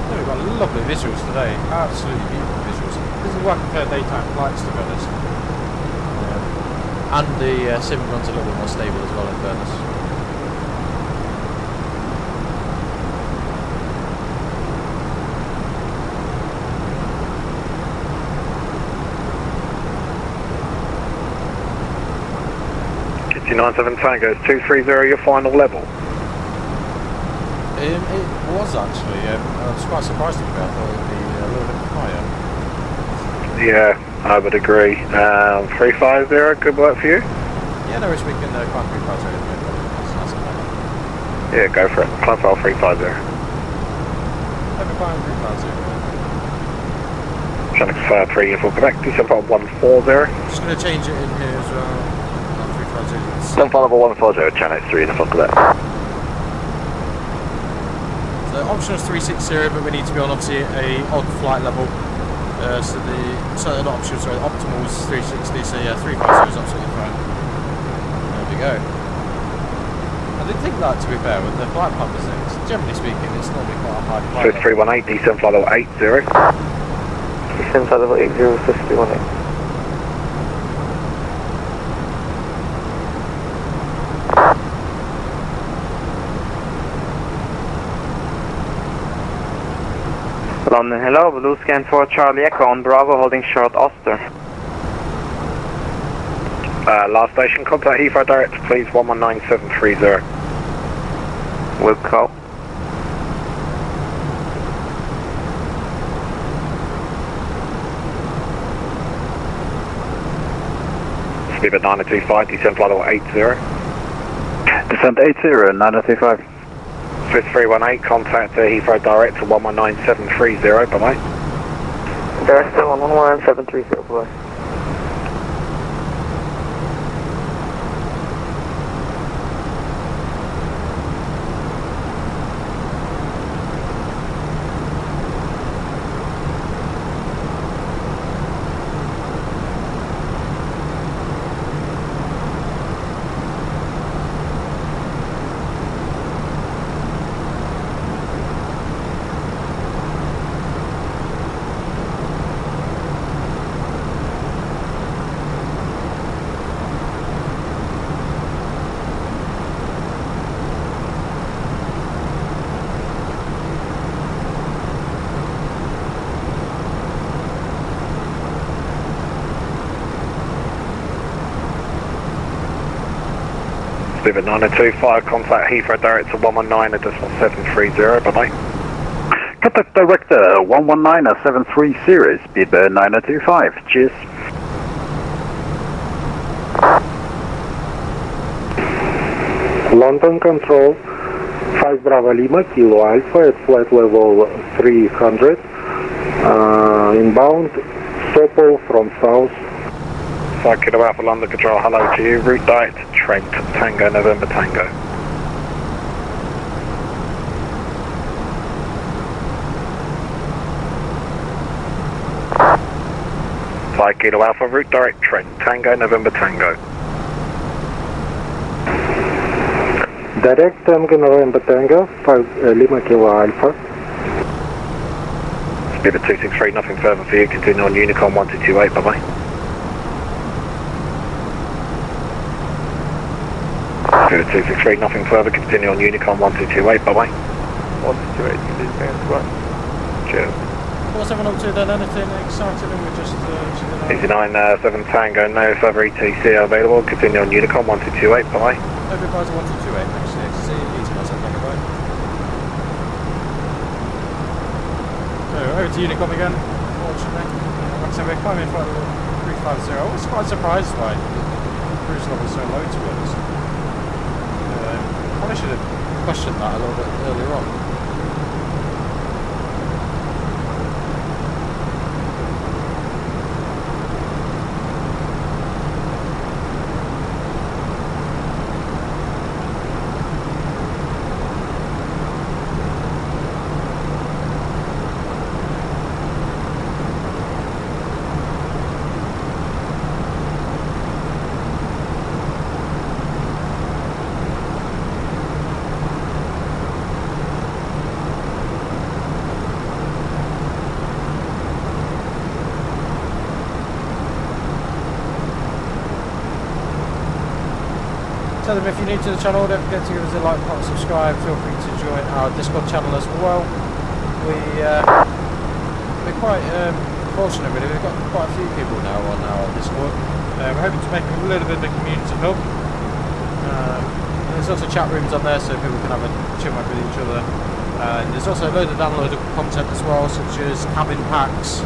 We've got lovely visuals today, absolutely beautiful visuals. This is why I compare daytime flights to be honest. And the sim runs a little bit more stable as well in fairness. Kitty 97 Tango, 230 your final level. It was actually, I was quite surprised to be fair, I thought it would be a little bit higher. Yeah, I would agree. 350, good work for you? Yeah, no, we can climb 350 at the moment. That's nice and Yeah, go for it. Climb file 350. Let me climb 350. Channel 3 Uniform Quebec, descend file 140. Just going to change it in here as well. 350. Descend file level 140, Channel 3 Uniform Quebec. So option is 360, but we need to be on obviously a odd flight level. So the option, sorry, the optimal is 360. So yeah, 350 is absolutely fine. There we go. I didn't think that, to be fair, with the flight path things. Generally speaking, it's normally quite a high flight. Swiss 318, descend flight level 80. Descend flight level 80, Swiss 318. London, hello, blue scan for Charlie Echo on Bravo, holding short Oster. Last station, contact Heathrow direct, please, 119730. Will call. Speedbird 925, descend flight level 80. Descent 80, 925. Swiss 318, contact Heathrow direct to 119730, bye-bye. Direct to 119730, bye-bye. Speedbird 925, contact Heathrow direct to 119.730, bye-bye. Contact director 119.730, Speedbird 925. Cheers. London Control, 5 Bravo Lima, Kilo Alpha at flight level 300. Inbound, Sopol from south. 5 Kilo Alpha London Control, hello to you. Route direct Trent, Tango, November Tango. Kilo Alpha, route direct Trent, Tango, November Tango. Direct Tango, November Tango, 5 Lima Kilo Alpha. Speedbird 263, nothing further for you, continue on Unicorn 1228, bye-bye. Speedbird 263, nothing further, continue on Unicorn 1228, bye-bye. 1228, please, thanks, cheers. 4702 then, anything exciting, and we're just... Easy 97 Tango, no further ETC available, continue on Unicorn 1228, bye-bye. Everybody's 1228, next to ETC, Easy 97, thank you, bye. So, over to Unicorn again, unfortunately. Like I said, we're climbing flight level 350. I was quite surprised by the cruise level so low, to be honest. Probably should have questioned that a little bit earlier on. So then if you're new to the channel, don't forget to give us a like, comment, subscribe. Feel free to join our Discord channel as well. We're quite fortunate really, we've got quite a few people now on our Discord. We're hoping to make a little bit of a community hub. There's also chat rooms on there so people can have a chat with each other. There's also a load of downloadable content as well, such as cabin packs,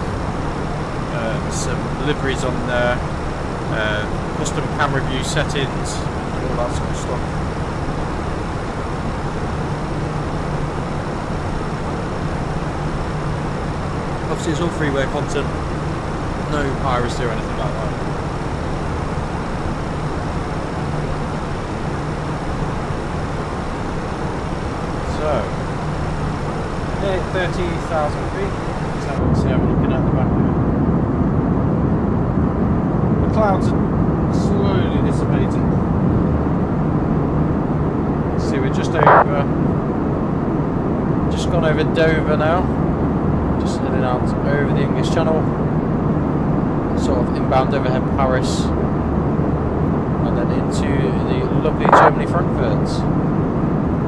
some liveries on there, custom camera view settings, all that sort of stuff. Obviously it's all freeware content, no piracy or anything like that. So, near 30,000 feet, so I'm looking at the back of it. The clouds are slowly dissipating. See, we're just gone over Dover now, just heading out over the English Channel, sort of inbound overhead Paris, and then into the lovely Germany Frankfurt.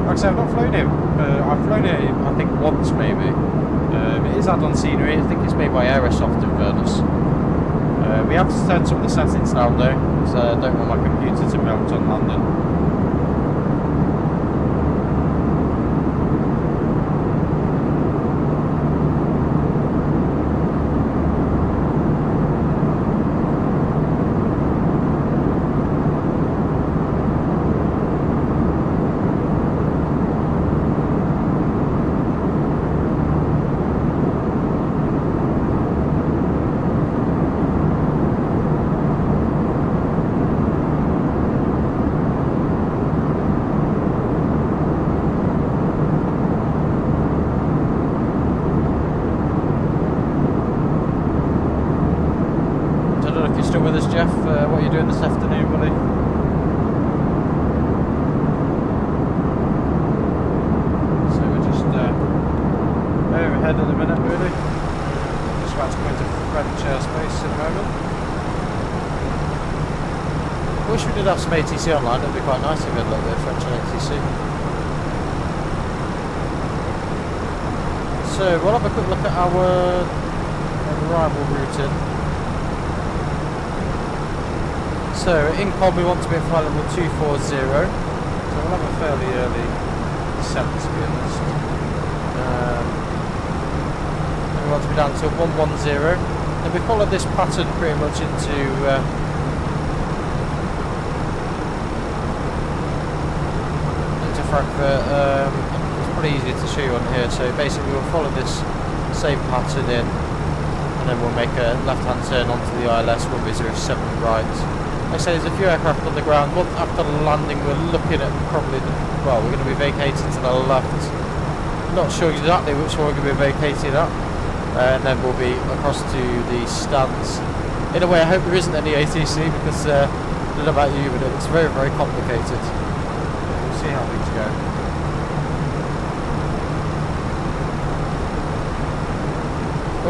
Like I said, I've not flown it, I've flown it I think once maybe. It is Addons scenery, I think it's made by Aerosoft in fairness. We have to turn some of the settings down though, because I don't want my computer to melt on landing. what you're doing this afternoon, buddy. So we're just overhead at the minute, really. Just about to go into French airspace in a moment. I wish we did have some ATC online. It'd be quite nice if we had a little bit of French on ATC. So we'll have a quick look at our arrival routing. So in COM we want to be at flight level 240, so we'll have a fairly early descent, to be honest. And we want to be down to 110, and we followed this pattern pretty much into Frankfurt. It's pretty easy to show you on here, so basically we'll follow this same pattern in, and then we'll make a left-hand turn onto the ILS 107 right. Like I say, there's a few aircraft on the ground. Once after landing, we're looking at probably, well, we're going to be vacating to the left. Not sure exactly which one we're going to be vacating at, and then we'll be across to the stands. In a way, I hope there isn't any ATC, because I don't know about you, but it's very, very complicated. We'll see how things go.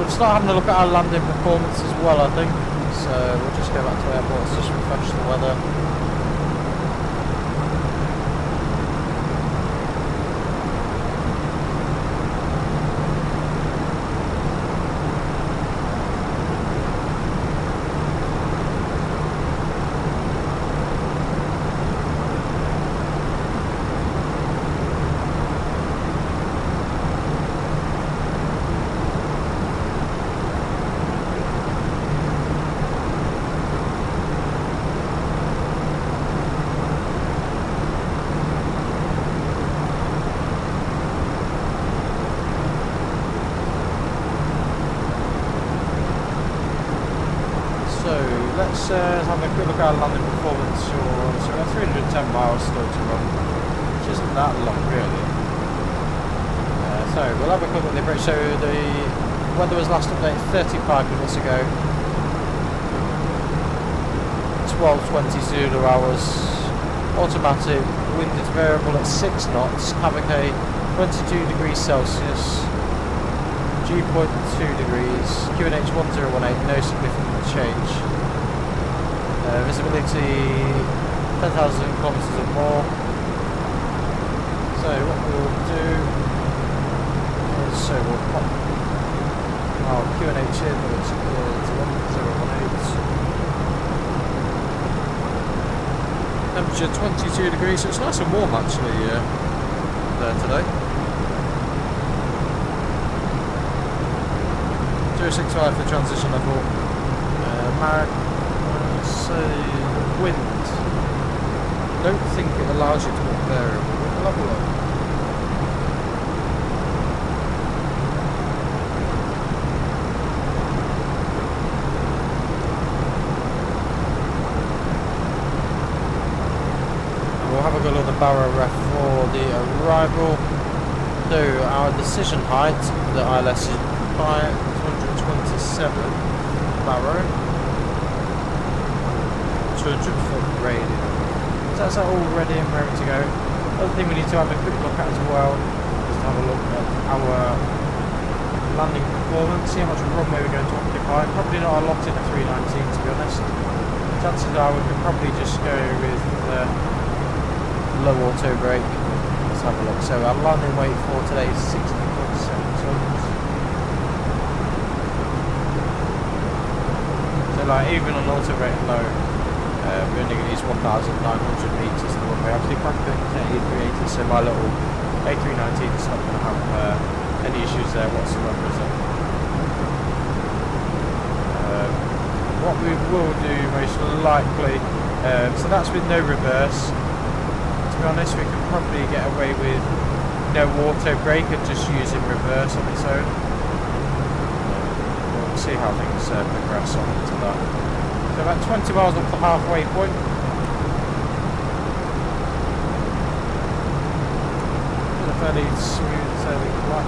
We'll start having a look at our landing performance as well, I think. So we'll just go back to airports, just refresh the weather. Let's have a quick look at our landing performance. So we have 310 miles still to run, which isn't that long really. So we'll have a quick look at the bridge. So the weather was last updated 35 minutes ago. 12:20 Zulu hours. Automatic. Wind is variable at 6 knots. Cavic 22 degrees Celsius. Dew point 2 degrees. QNH 1018. No significant change. Visibility 10,000 kilometers or more. So what we'll do is, so we'll pop our QNH in, which is 1018. Temperature 22 degrees, so it's nice and warm actually there today. 065 for transition level. So wind, I don't think it allows you to walk variable. We'll have a look. And we'll have a good look at the barrow ref for the arrival. So our decision height, the ILS is 227 barrow. 200-foot radio. So that's all ready and ready to go. Other thing we need to have a quick look at as well is to have a look at our landing performance, see how much runway we're going to occupy. Probably not a lot in the 319 to be honest. Chances are we could probably just go with low auto brake. Let's have a look. So our landing weight for today is 60.7 tons. So like even on auto brake low, we're only going to use 1,900 metres of the runway. Obviously, Frankfurt is an A380, so my little A319 is not going to have any issues there whatsoever, is it? What we will do most likely, so that's with no reverse. To be honest, we can probably get away with no auto brake and just using reverse on its own. We'll see how things progress on to that. So about 20 miles up the halfway point. Been a fairly smooth sailing flight.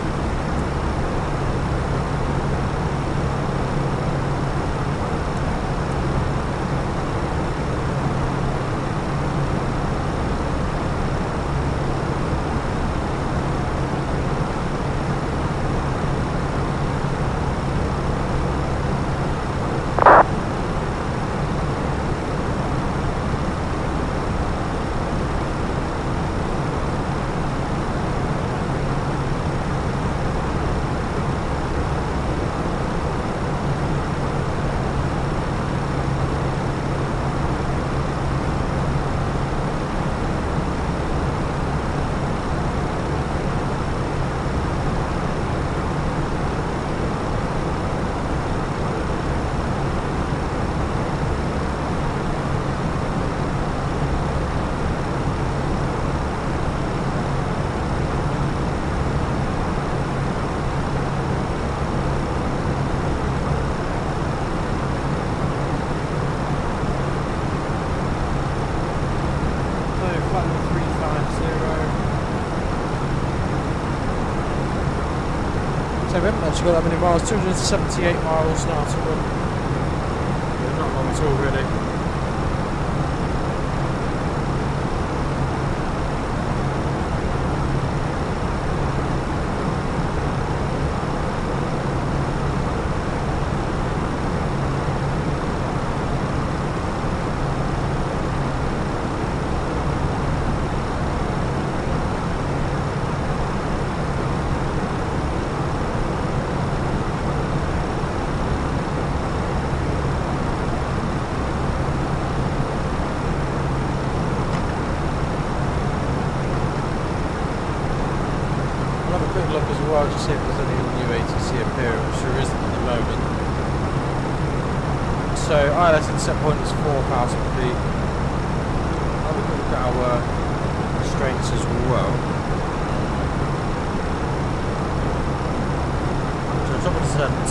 So we haven't actually got that many miles, 278 miles now to run. Not long at all really. I'll just see if there's any new ATC appearing, which there isn't at the moment. So ILS set point is 4,000 feet. I'll have a quick look at our constraints as well. So top of descent,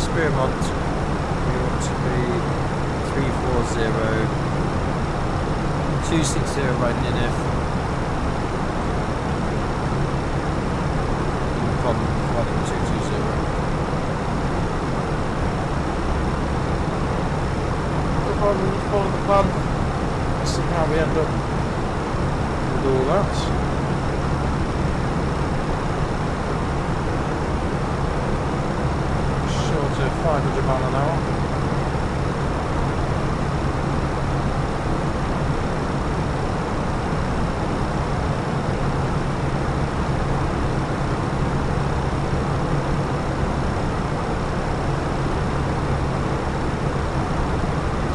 Spearmont, we want to be 340, 260 right NINIF, from 220. No problem, just follow the plan. Let's see how we end up with all that. To 500 miles an hour.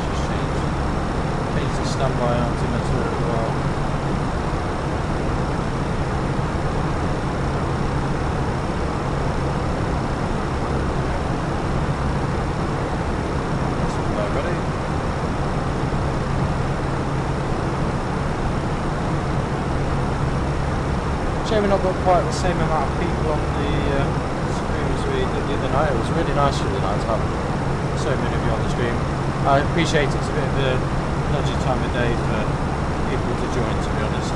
Just change the standby altimeter as well. Shame we've not got quite the same amount of people on the stream as we did the other night. It was really nice the other night to have so many of you on the stream. I appreciate it's a bit of a dodgy time of day for people to join, to be honest.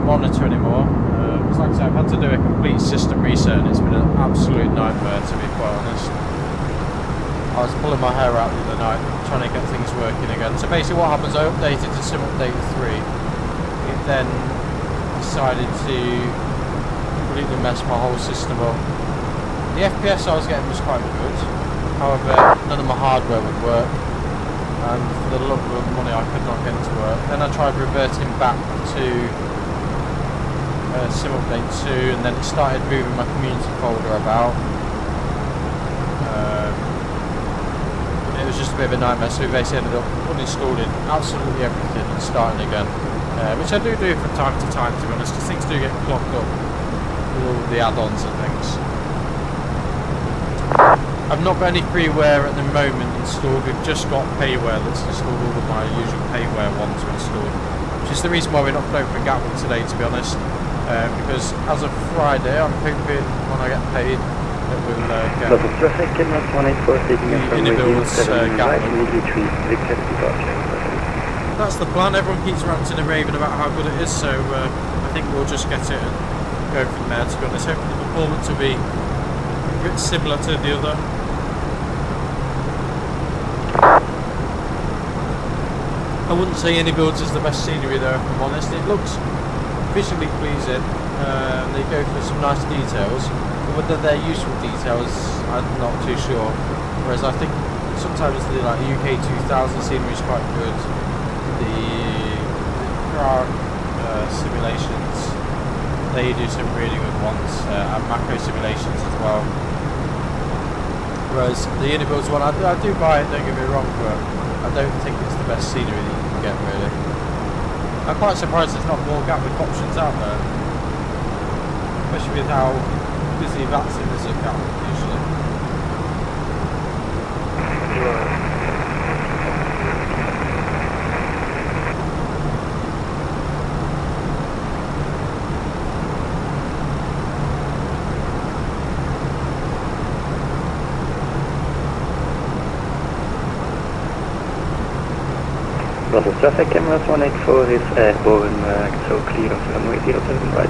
Monitor anymore. It's like I said, I've had to do a complete system reset and it's been an absolute nightmare, to be quite honest. I was pulling my hair out the other night trying to get things working again. So basically what happens, I updated to Sim Update 3. It then decided to completely mess my whole system up. The FPS I was getting was quite good, however none of my hardware would work, and for the love of money I could not get it to work. Then I tried reverting back to Sim Update 2, and then it started moving my community folder about. It was just a bit of a nightmare, so we basically ended up uninstalling absolutely everything and starting again, which I do from time to time, to be honest, because things do get clogged up with all the add-ons and things. I've not got any freeware at the moment installed. We've just got payware that's installed. All of my usual payware ones are installed, which is the reason why we're not flown from Gatwick today, to be honest. Because as of Friday, I'm hoping when I get paid that we'll get the inbuilt Gatwick. That's the plan. Everyone keeps ranting and raving about how good it is, so I think we'll just get it and go from there, to be honest. Hopefully the performance will be a bit similar to the other. I wouldn't say any builds is the best scenery there, if I'm honest. It looks visually pleasing. They go for some nice details, but whether they're useful details, I'm not too sure. Whereas I think sometimes the like UK 2000 scenery is quite good. The Prague simulations, they do some really good ones, and macro simulations as well. Whereas the Unibuilds one, I do buy it, don't get me wrong, but I don't think it's the best scenery that you can get, really. I'm quite surprised there's not more Gatwick options out there, especially with how busy VATSIM is at Gatwick usually. Brussels traffic, Emirates 184 is airborne, so clear of runway 07 right.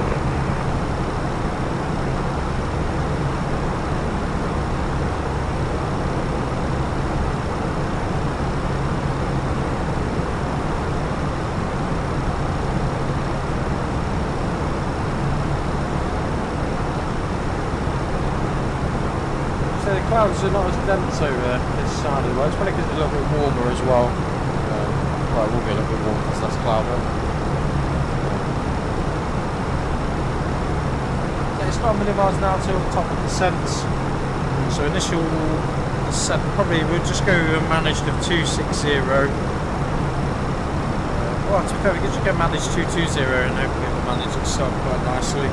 So the clouds are not as dense over this side of the world. It's probably because it's a little bit warmer as well. Well, it will be a little bit warmer because that's cloudy. So it's not a million miles an hour till top of descent. So initial descent, probably we'll just go managed of 260. Well, to be fair, we could just go managed 220 and hopefully it will manage itself quite nicely.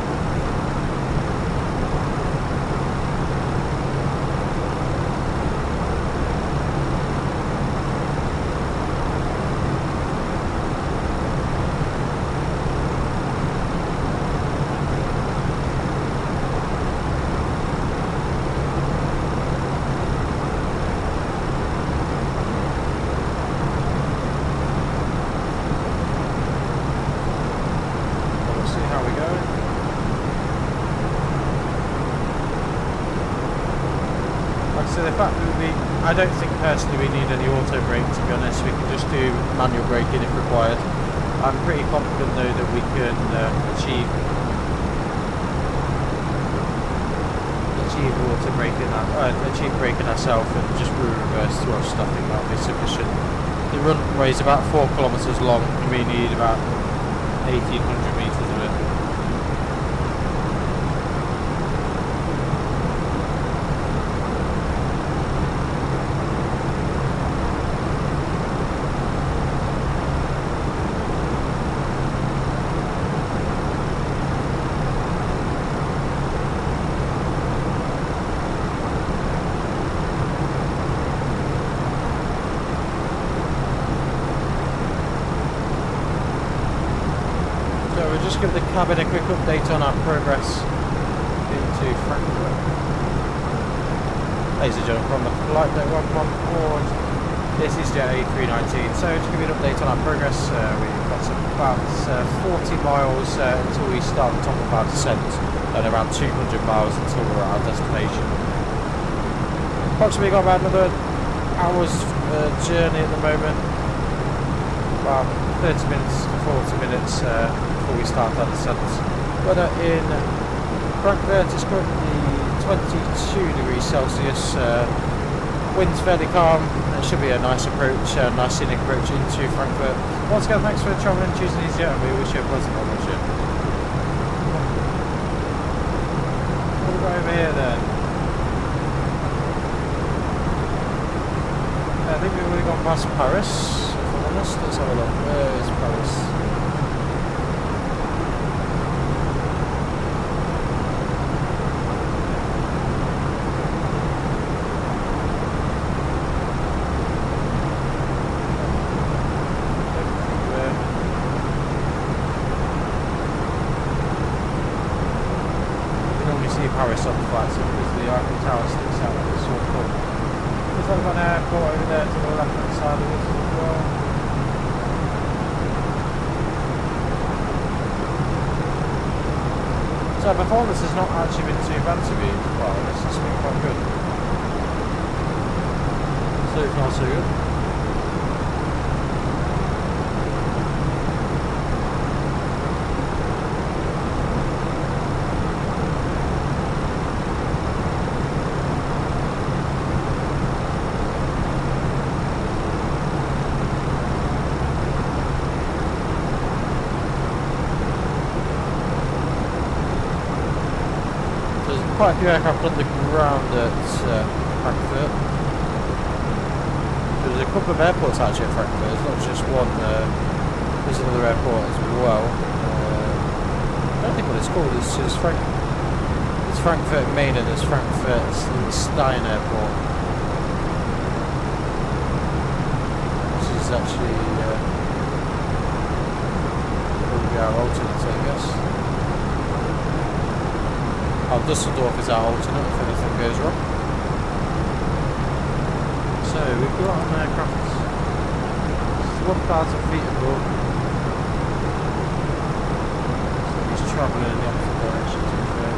I don't think personally we need any auto brake, to be honest. We can just do manual braking if required. I'm pretty confident though that we can achieve auto braking, achieve braking ourselves and just reverse to our stuff. I think that'll be sufficient. The runway is about 4 kilometres long and we need about 1800 metres of it. Just give the cabin a quick update on our progress into Frankfurt. Ladies and gentlemen, from the flight deck, welcome on board. This is EasyJet A319. So to give you an update on our progress, we've got about 40 miles until we start the top of our descent, and around 200 miles until we're at our destination. Approximately got about another hour's journey at the moment. About 30 minutes to 40 minutes before we start our descent. Weather in Frankfurt is currently 22 degrees Celsius. Wind's fairly calm. It should be a nice approach, nice scenic approach into Frankfurt. Once again, thanks for travelling, choosing EasyJet, and we wish you a pleasant voyage. What have we got over here then? I think we've already gone past Paris, if I'm honest. Let's have a look. Where is Paris? Paris on the flight, so because the Eiffel Tower sticks out like a sore thumb. There's got an airport over there to the left hand side of us as well. So performance has not actually been too bad to be quite honest, it's been quite good. So far so good. quite a few aircraft on the ground at Frankfurt. There's a couple of airports actually at Frankfurt, it's not just one, there's another airport as well. I don't think what it's called, it's Frankfurt Main and there's Frankfurt Stein Airport. This is actually probably our alternate, I guess. Dusseldorf is our alternate if anything goes wrong. So we've got an aircraft 1,000 feet above. So he's travelling in the opposite direction to be fair.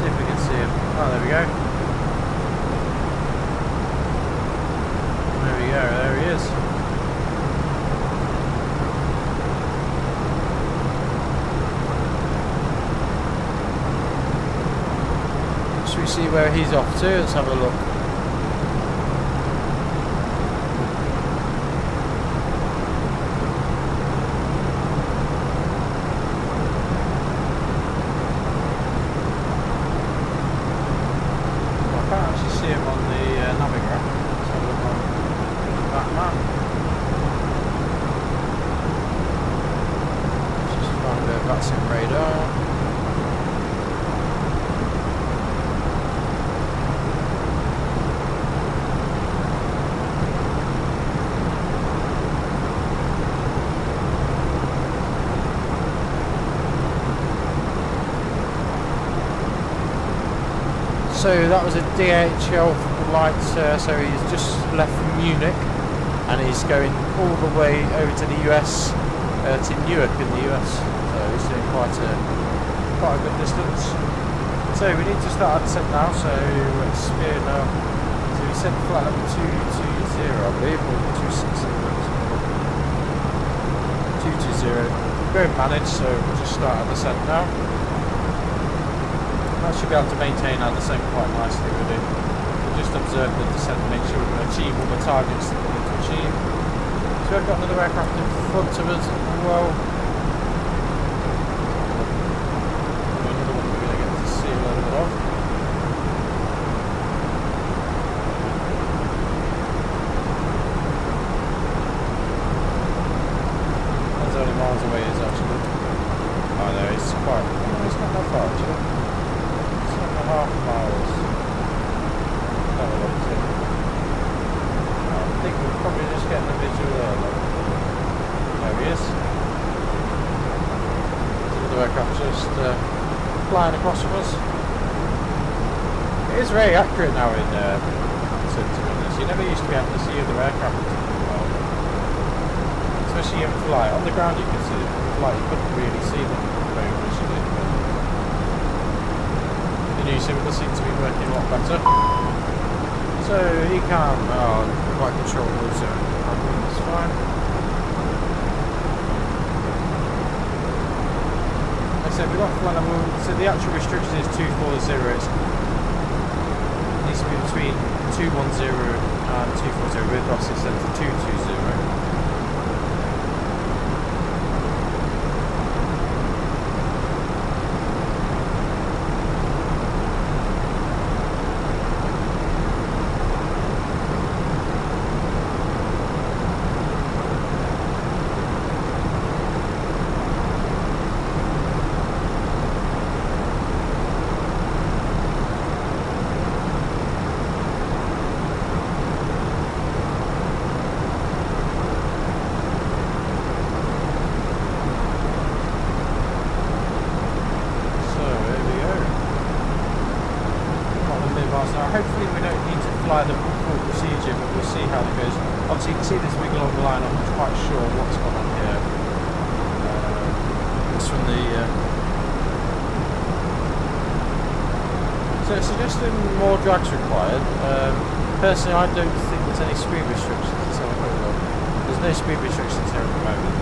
See if we can see him. Oh, there we go. There we go, there he is. Should we see where he's off to? Let's have a look. VATSIM radar. So that was a DHL flight, so he's just left Munich and he's going all the way over to the US, to Newark in the US. So he's doing quite a good distance. So we need to start our descent now, so let's speed now. So we set flight level 220, I believe, or 260. 220. Very managed, so we'll just start our descent now. I should be able to maintain our descent quite nicely with it. We'll just observe the descent and make sure we can achieve all the targets that we need to achieve. So we've got another aircraft in front of us as well. Another one we're going to get to see a little bit of. That's only miles away is actually. Oh no, it's quite, no, it's not that far actually. 7.5 miles. Have a look too. I think we're probably just getting a visual there. Look. There he is. There's another aircraft just flying across from us. It is very accurate now in this. You never used to be able to see other aircraft well. Especially in flight. On the ground you could see them. In flight you couldn't really see them very visually. New sim seem to be working a lot better. So he can quite control the zone. That's fine. Like I said, we've got flight level. So the actual restriction is 240. It needs to be between 210 and 240. We've obviously set to 220. Hopefully we don't need to fly the full procedure, but we'll see how it goes. Obviously you can see this wiggle on the line, I'm not quite sure what's going on here. It's from the... So it's suggesting more drags required. Personally I don't think there's any speed restrictions, let's have a quick look. There's no speed restrictions here at the moment.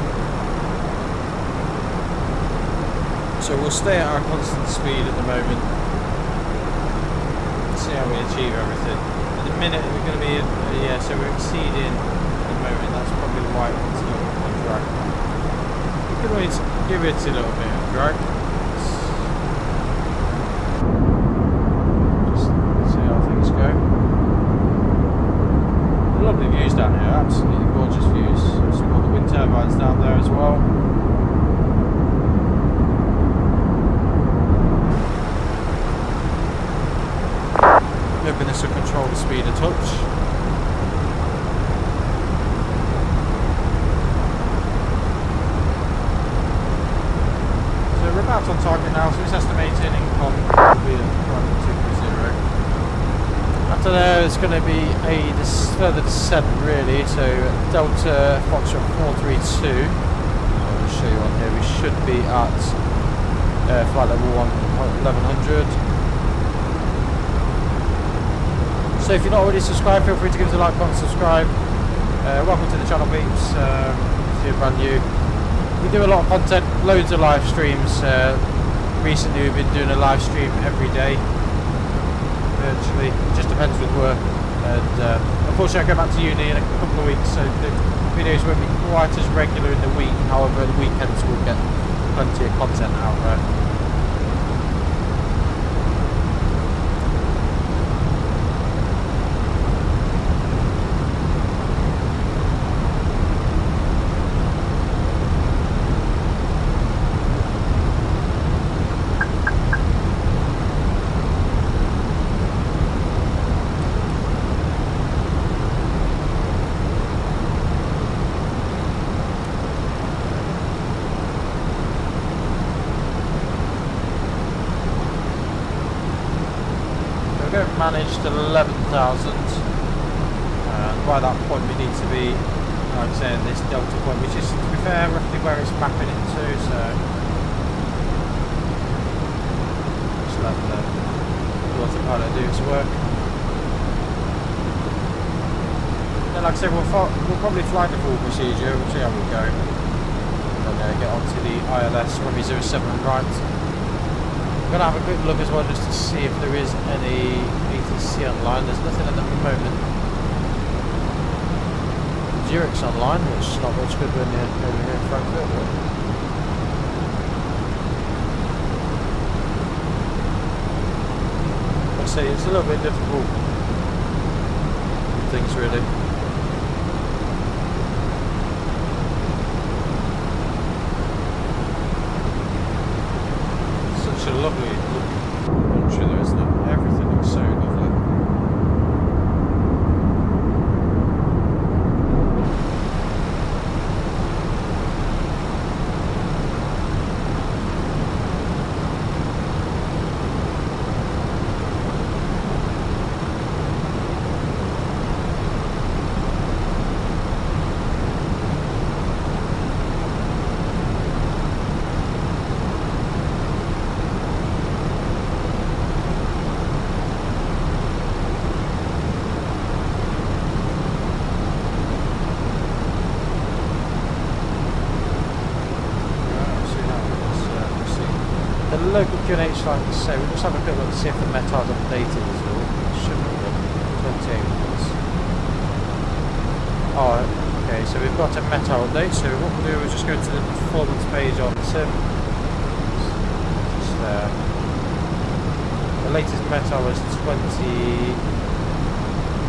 So we'll stay at our constant speed at the moment. See how we achieve everything. At the minute we're going to be, so we're exceeding at the moment, that's probably why it's a little bit more drag. We can always give it a little bit of drag. we're about on target now, so it's estimating income will be at 230. After there, it's going to be a further descent really, so Delta Foxtrot 432. I'll show you on here. We should be at flight level 1100. So if you're not already subscribed, feel free to give us a like, comment, subscribe. Welcome to the channel, peeps. If you're brand new, we do a lot of content, loads of live streams. Recently we've been doing a live stream every day, virtually. It just depends with work. And unfortunately I go back to uni in a couple of weeks, so the videos won't be quite as regular in the week. However, the weekends will get plenty of content out there. Managed 11,000, and by that point we need to be, like I say, this delta point, which is, to be fair, roughly where it's mapping into, so just let the autopilot do its work. Then, like I say, we'll probably fly the full procedure, we'll see how we go, and then get onto the ILS runway 07 right. I'm going to have a quick look as well just to see if there is any ATC online. There's nothing at the moment. Zurich's online, which is not much good when you're over here in Frankfurt. But I say it's a little bit difficult with things really. Such a lovely country though, isn't it? Everything looks so lovely. Local QNH, like I say, we'll just have a quick look to see if the METAR's updated as well. It shouldn't have been. 28 minutes. Oh, okay, so we've got a METAR update, so what we'll do is just go to the performance page on the sim. Just there. The latest METAR was 28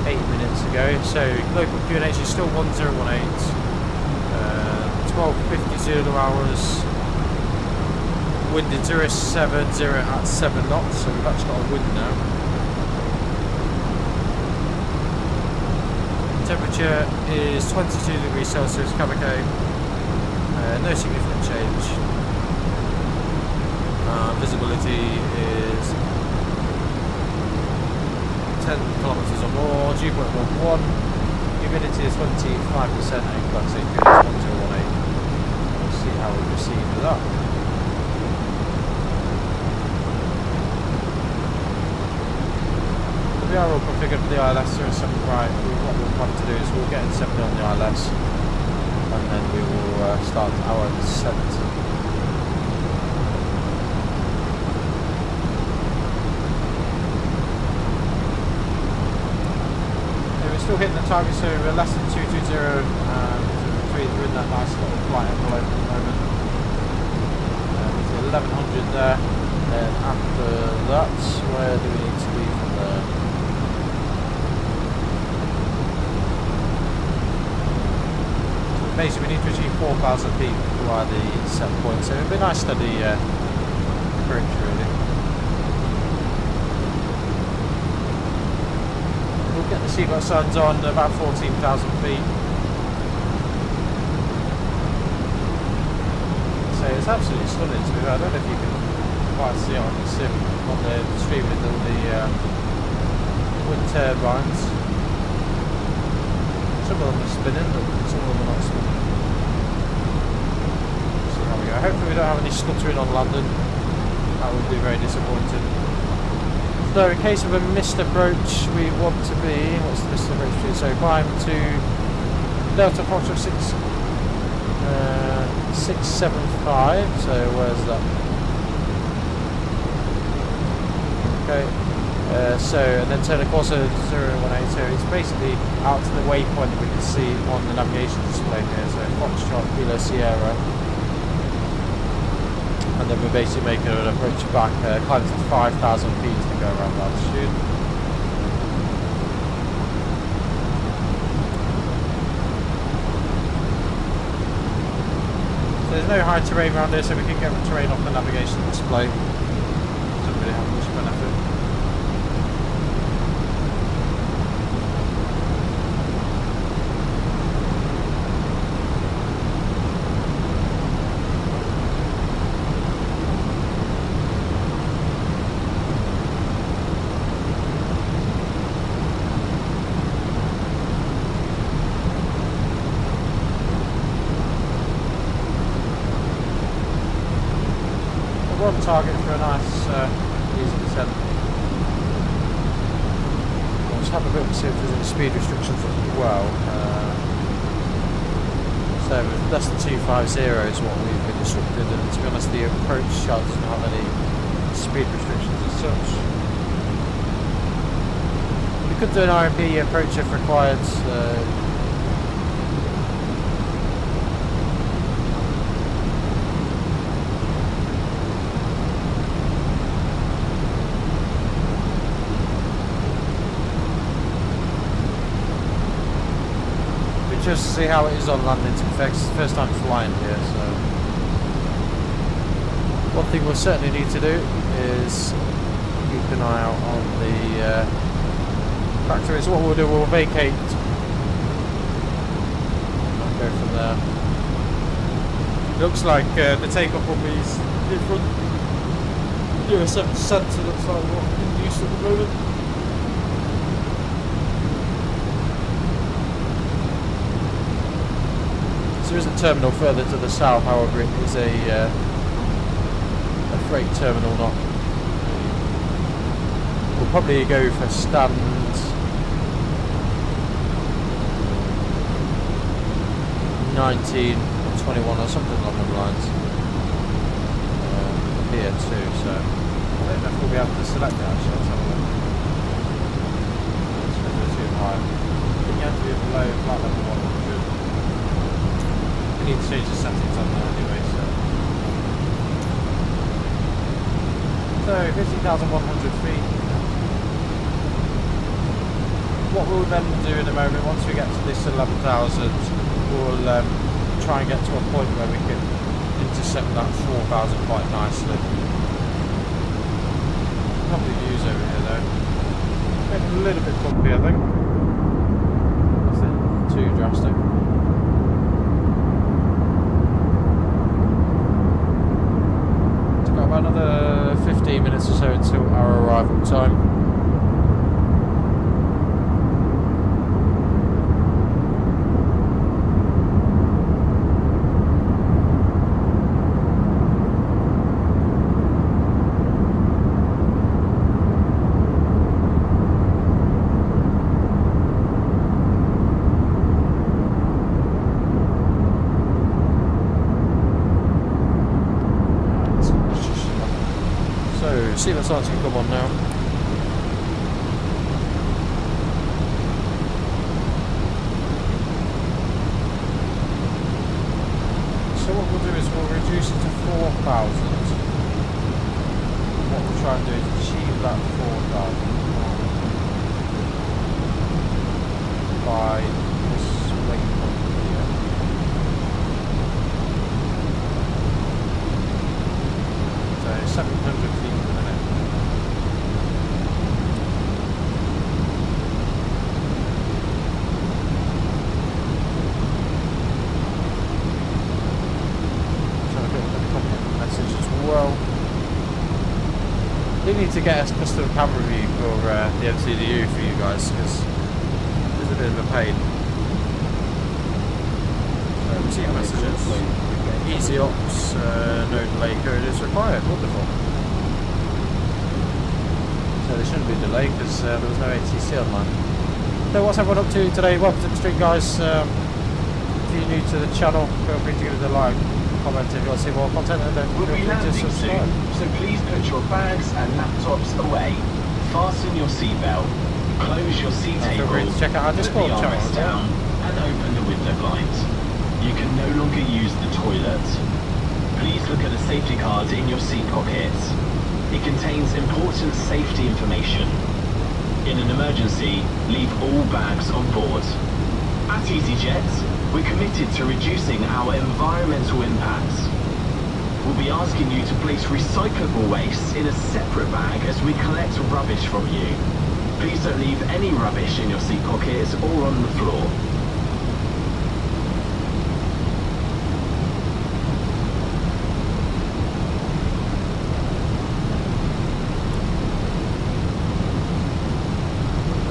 minutes ago, so local QNH is still 1018. 12:50 Zulu hours. Wind in 070 at 7 knots, so we've actually got a wind now. Temperature is 22 degrees Celsius, Cavico. No significant change. Visibility is 10 kilometers or more. Dew point 11. Humidity is 25%, and like I say, QNH 1018. We'll see how we proceed with that. We are all configured for the ILS 07 right. What we'll plan to do is we'll get in 70 on the ILS and then we will start our descent. Okay, we're still hitting the target, so we're less than 220 and we're in that nice little flight envelope at the moment. With the 1100 there, then after that, where do we need to be from there? Basically we need to achieve 4,000 feet via the set point, so it'll be a nice steady approach really. We'll get the seatbelt signs on about 14,000 feet. say, it's absolutely stunning to me. I don't know if you can quite see it on the sim, on the stream with all the wind turbines. Some of them are spinning, but some of them are not spinning. So there we go. Hopefully we don't have any stuttering on landing. That would be very disappointing. So in case of a missed approach, we want to be, what's the missed approach to? So climb to Delta Foxtrot 675, so where's that? Okay, and then turn a course of 018, so it's basically out to the waypoint that we can see on the navigation display here, so Foxtrot, Kilo Sierra, and then we're basically making an approach back, climbing to 5,000 feet to go around altitude. There's no high terrain around here, so we can get the terrain off the navigation display. Doesn't really have much benefit. We're on target for a nice easy descent. We'll just have a bit to see if there's any speed restrictions as well. So less than 250 is what we've been instructed, and to be honest the approach chart doesn't have any speed restrictions as such. We could do an RMP approach if required. Just to see how it is on landing. To be fair, it's the first time flying here, so one thing we'll certainly need to do is keep an eye out on the factory. So what we'll do, we'll vacate and go from there. Looks like the takeoff will be in front. Euro 7 centre looks like what in use at the moment. There is a terminal further to the south, however it is a freight terminal, not. We'll probably go for stand 19 or 21 or something along those lines here too, so I don't know if we'll be able to select that actually. Let's have a look. It's a bit too high. I think you have to be below flight level 100. We need to change the settings on that anyway, so 50,100 feet. What we'll then do in a moment, once we get to this 11,000, we'll try and get to a point where we can intercept that 4,000 quite nicely. Lovely views over here though. Getting a little bit bumpy, I think. Nothing too drastic. Another 15 minutes or so until our arrival time. See if the signs can come on now. So what we'll do is we'll reduce it to 4,000. What we'll try and do is achieve that 4,000 by this waypoint here. So 700 feet. We need to get a custom camera view for the MCDU for you guys, because it's a bit of a pain. Receive messages. Easy ops, no delay code is required. Wonderful. So there shouldn't be a delay because there was no ATC online. So what's everyone up to today? Welcome to the stream, guys. If you're new to the channel, feel free to give it a like, comment if you want to see more content, and don't We'll be feel free to landing subscribe. soon, so please put your bags and laptops away. Fasten your seatbelt, close your seat Feel table, free to check out our put Discord the channel armrest as well. down, and open the window blinds. You can no longer use the toilet. Please look at the safety card in your seat pockets. It contains important safety information. In an emergency, leave all bags on board. At EasyJet, we're committed to reducing our environmental impacts. We'll be asking you to place recyclable waste in a separate bag as we collect rubbish from you. Please don't leave any rubbish in your seat pockets or on the floor.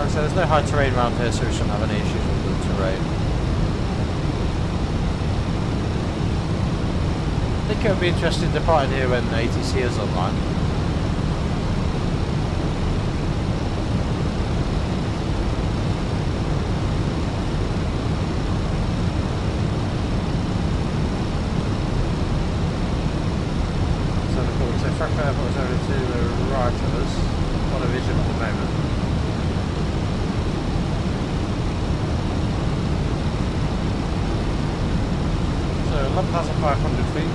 So there's no high terrain around here, so we shouldn't have any issues with the terrain. I think it'll be interesting departing here when ATC is online. So Frankfurt Airport is over to the right of us, on a vision at the moment. So 11,500 feet,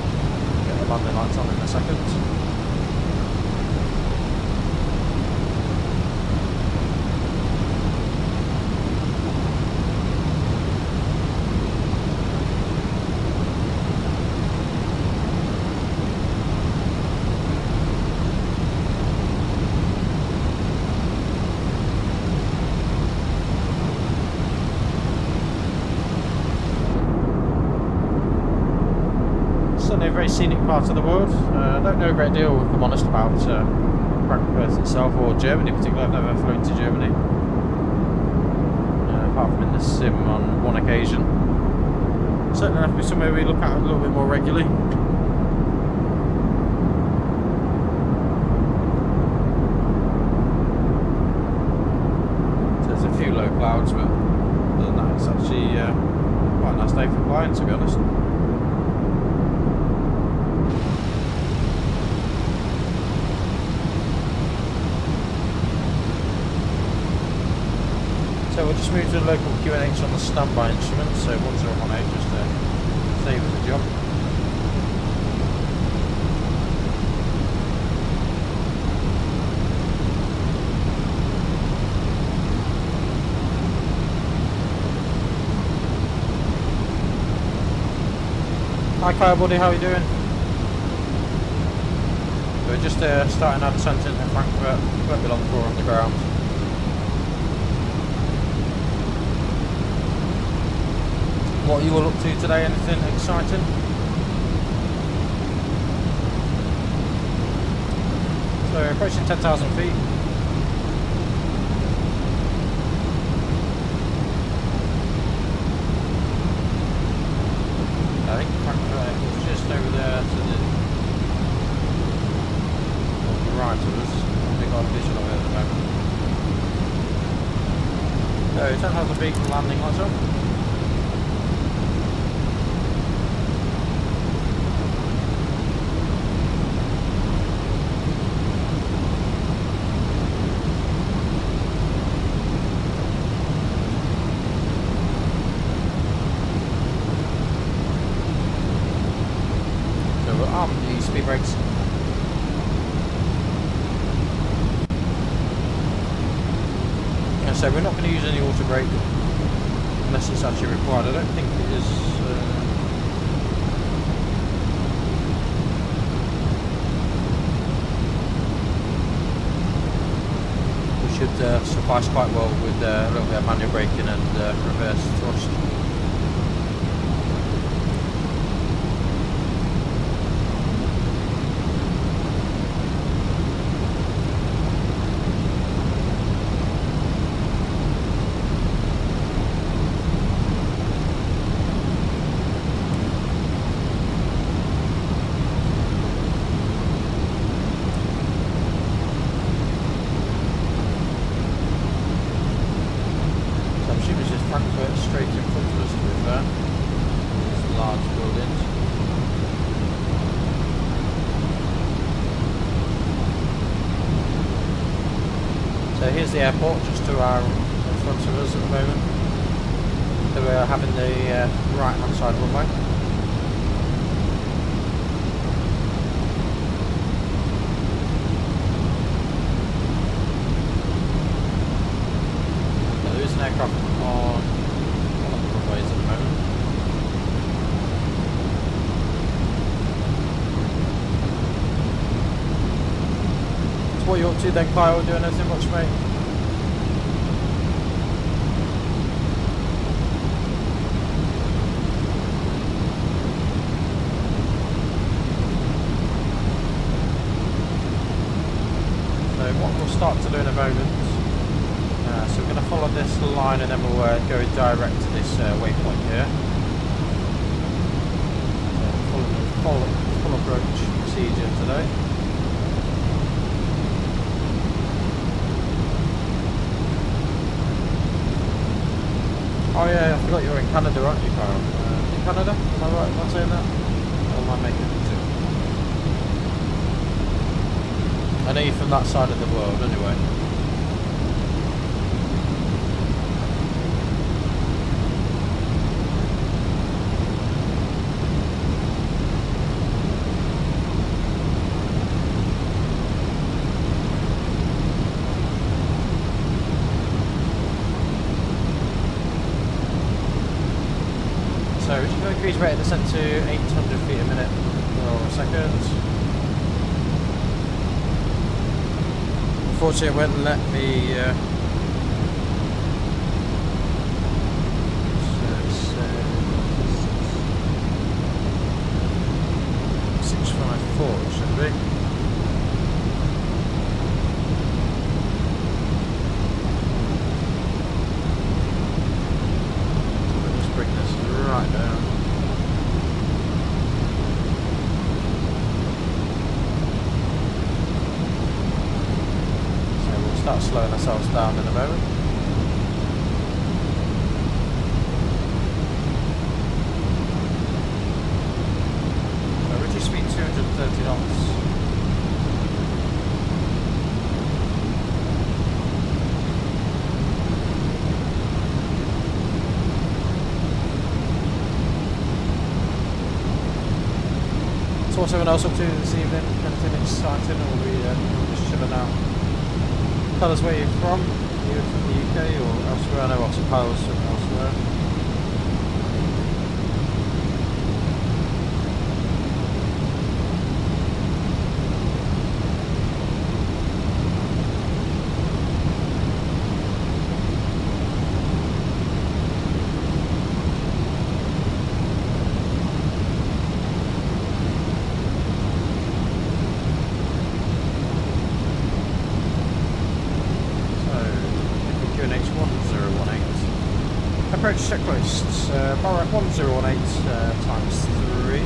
get the landing lights on in a second. A very scenic part of the world. I don't know a great deal, if I'm honest, about Frankfurt itself or Germany in particular. I've never flown to Germany, apart from in the sim on one occasion. Certainly have to be somewhere we look at a little bit more regularly. So there's a few low clouds, but other than that, it's actually quite a nice day for flying, to be honest. So we'll just move to the local EGNX on the standby instrument, so 1018 just to save us a job. Hi Kyle buddy, how are you doing? We're just starting our descent into Frankfurt, won't be long before we're on the ground. What are you all up to today? Anything exciting? So we're approaching 10,000 feet. I think Frankfurt was just over there to the right of us. We've got a vision of it at the moment. So 10,000 feet landing lights up. Speed brakes. And so we're not going to use any auto brake unless it's actually required. I don't think it is. We should suffice quite well with a little bit of manual braking and reverse thrust. So here's the airport, just to our in front of us at the moment. So we're having the right hand side runway. So there is an aircraft on one of the runways at the moment. So what are you up to then, Kyle? Doing anything much, mate? What we'll start to do in a moment, so we're going to follow this line and then we'll go direct to this waypoint here. Full approach procedure today. Oh yeah, I forgot you're in Canada, aren't you, Kyle? In Canada? Am I right? Am I saying that? Or am I making it too? I know you're from that side of the world, anyway. So, we're just going to increase rate of descent to 800 feet a minute or a second. Unfortunately, it won't let me. So 654 it should be. So we'll just bring this right down. Start slowing ourselves down in a moment. So reduce speed 230 knots. So what's everyone else up to this evening? Anything exciting, or are we just chilling out? Tell us where you're from. Are you from the UK or elsewhere? I know lots of pilots from elsewhere. Approach checkposts, bar at 1018 times 3.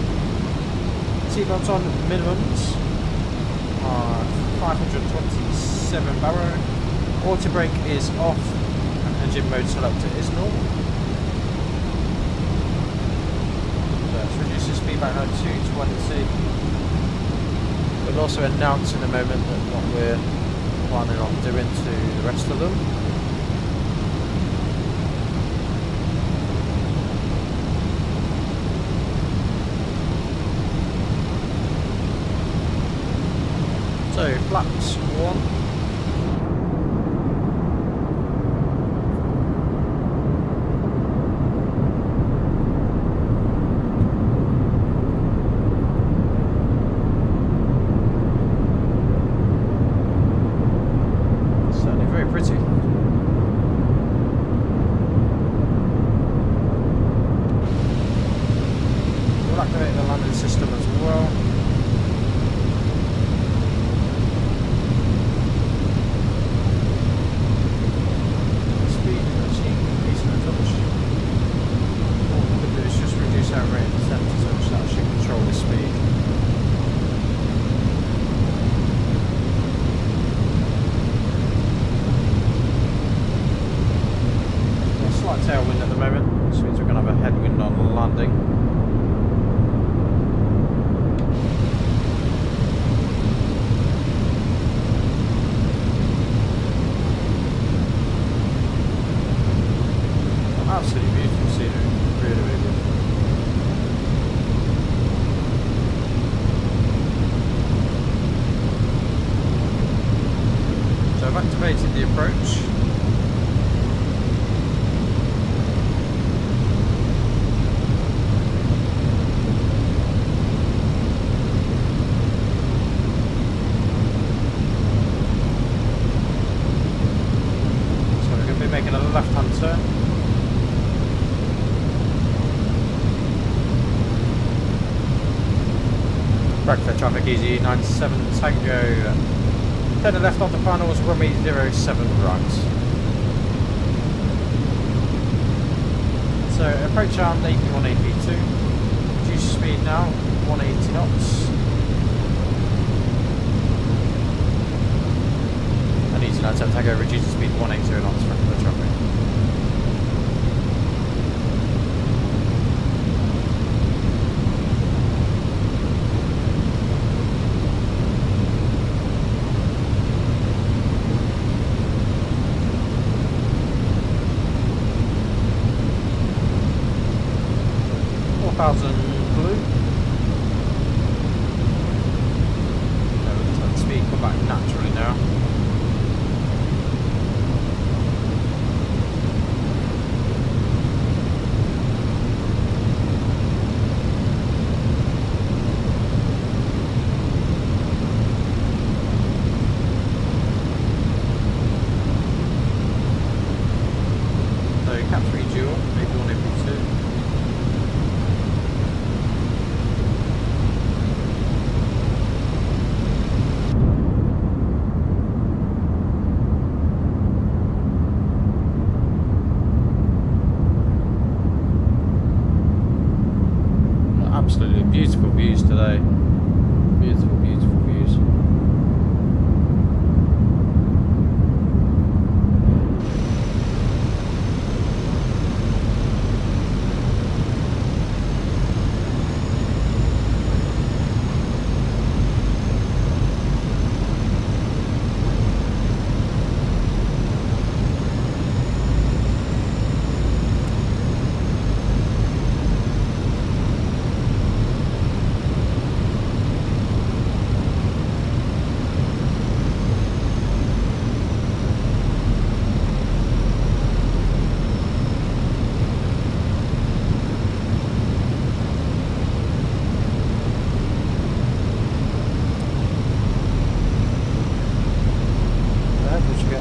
Seatbelts on minimums are 527 barrow. Auto brake is off and engine mode selector is normal. So let's reduce the speed back now to 220. We'll also announce in a moment that what we're planning on doing to the rest of them. So, flaps 1. Certainly very pretty. We'll activate the landing system as well. I've activated the approach. So we're going to be making a left-hand turn. Frankfurt traffic, easy 97 Tango. Turn left onto finals, runway 07 right. So approach arm AP1, AP2. Reduce speed now, 180 knots. And easy 97 Tango, reduce speed 180 knots, Frankfurt traffic. Blue. Let the speed come back naturally now. So cap 3 dual, maybe 1 AP2. Absolutely beautiful views today. Beautiful, beautiful views.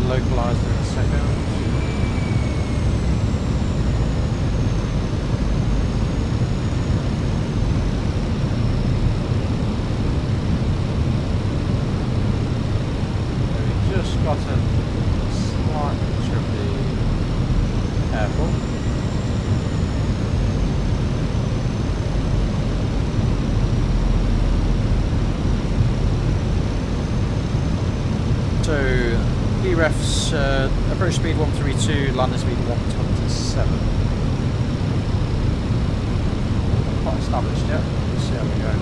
Localized in a second. We just got a slight picture of the airport. So refs, approach speed 132, landing speed 127. Quite established yet. Let's see how we go.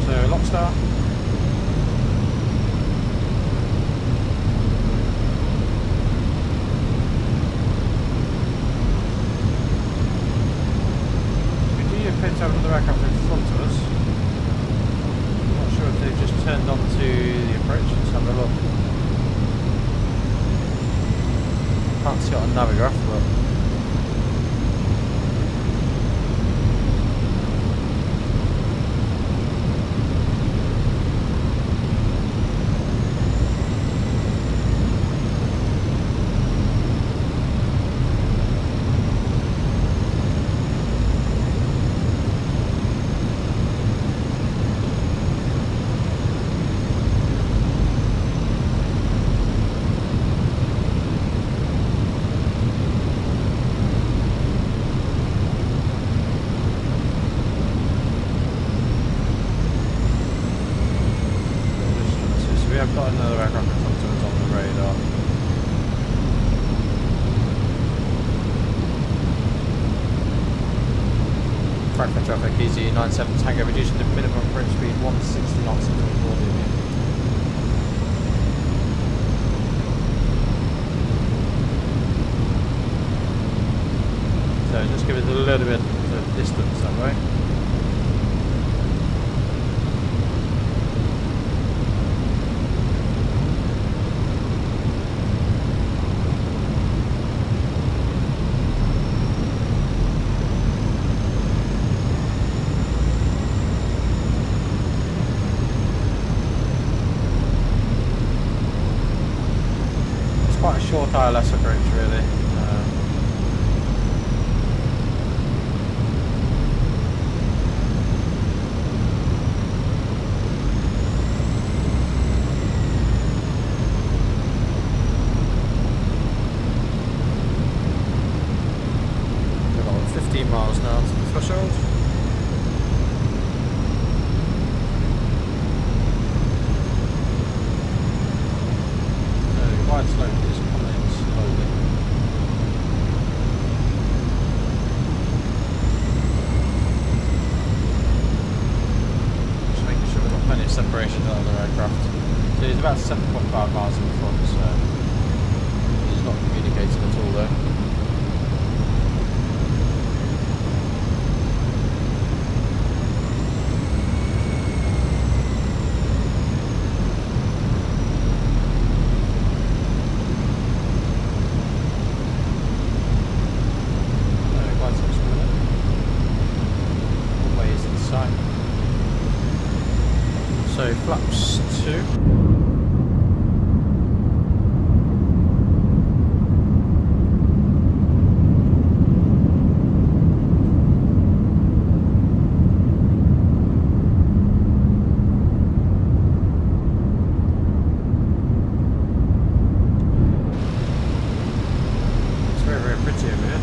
So lock star. We do appear to have another aircraft in front of us. If they've just turned onto the approach, let's have a look. Can't see it on Navigraph, but I've got another aircraft in front of us on the radar. Frankfurt traffic, easy 97 Tango, reducing the minimum approach speed 160 knots into the Aviation. So just give it a little bit of distance that way. like ILS approach really. We've got 15 miles now to the threshold. Quite slow, it's coming slowly. Just making sure we've got plenty of separation out of the aircraft. So he's about 7.5 miles in front, so he's not communicating at all though. So flaps 2. It's very, very pretty over here.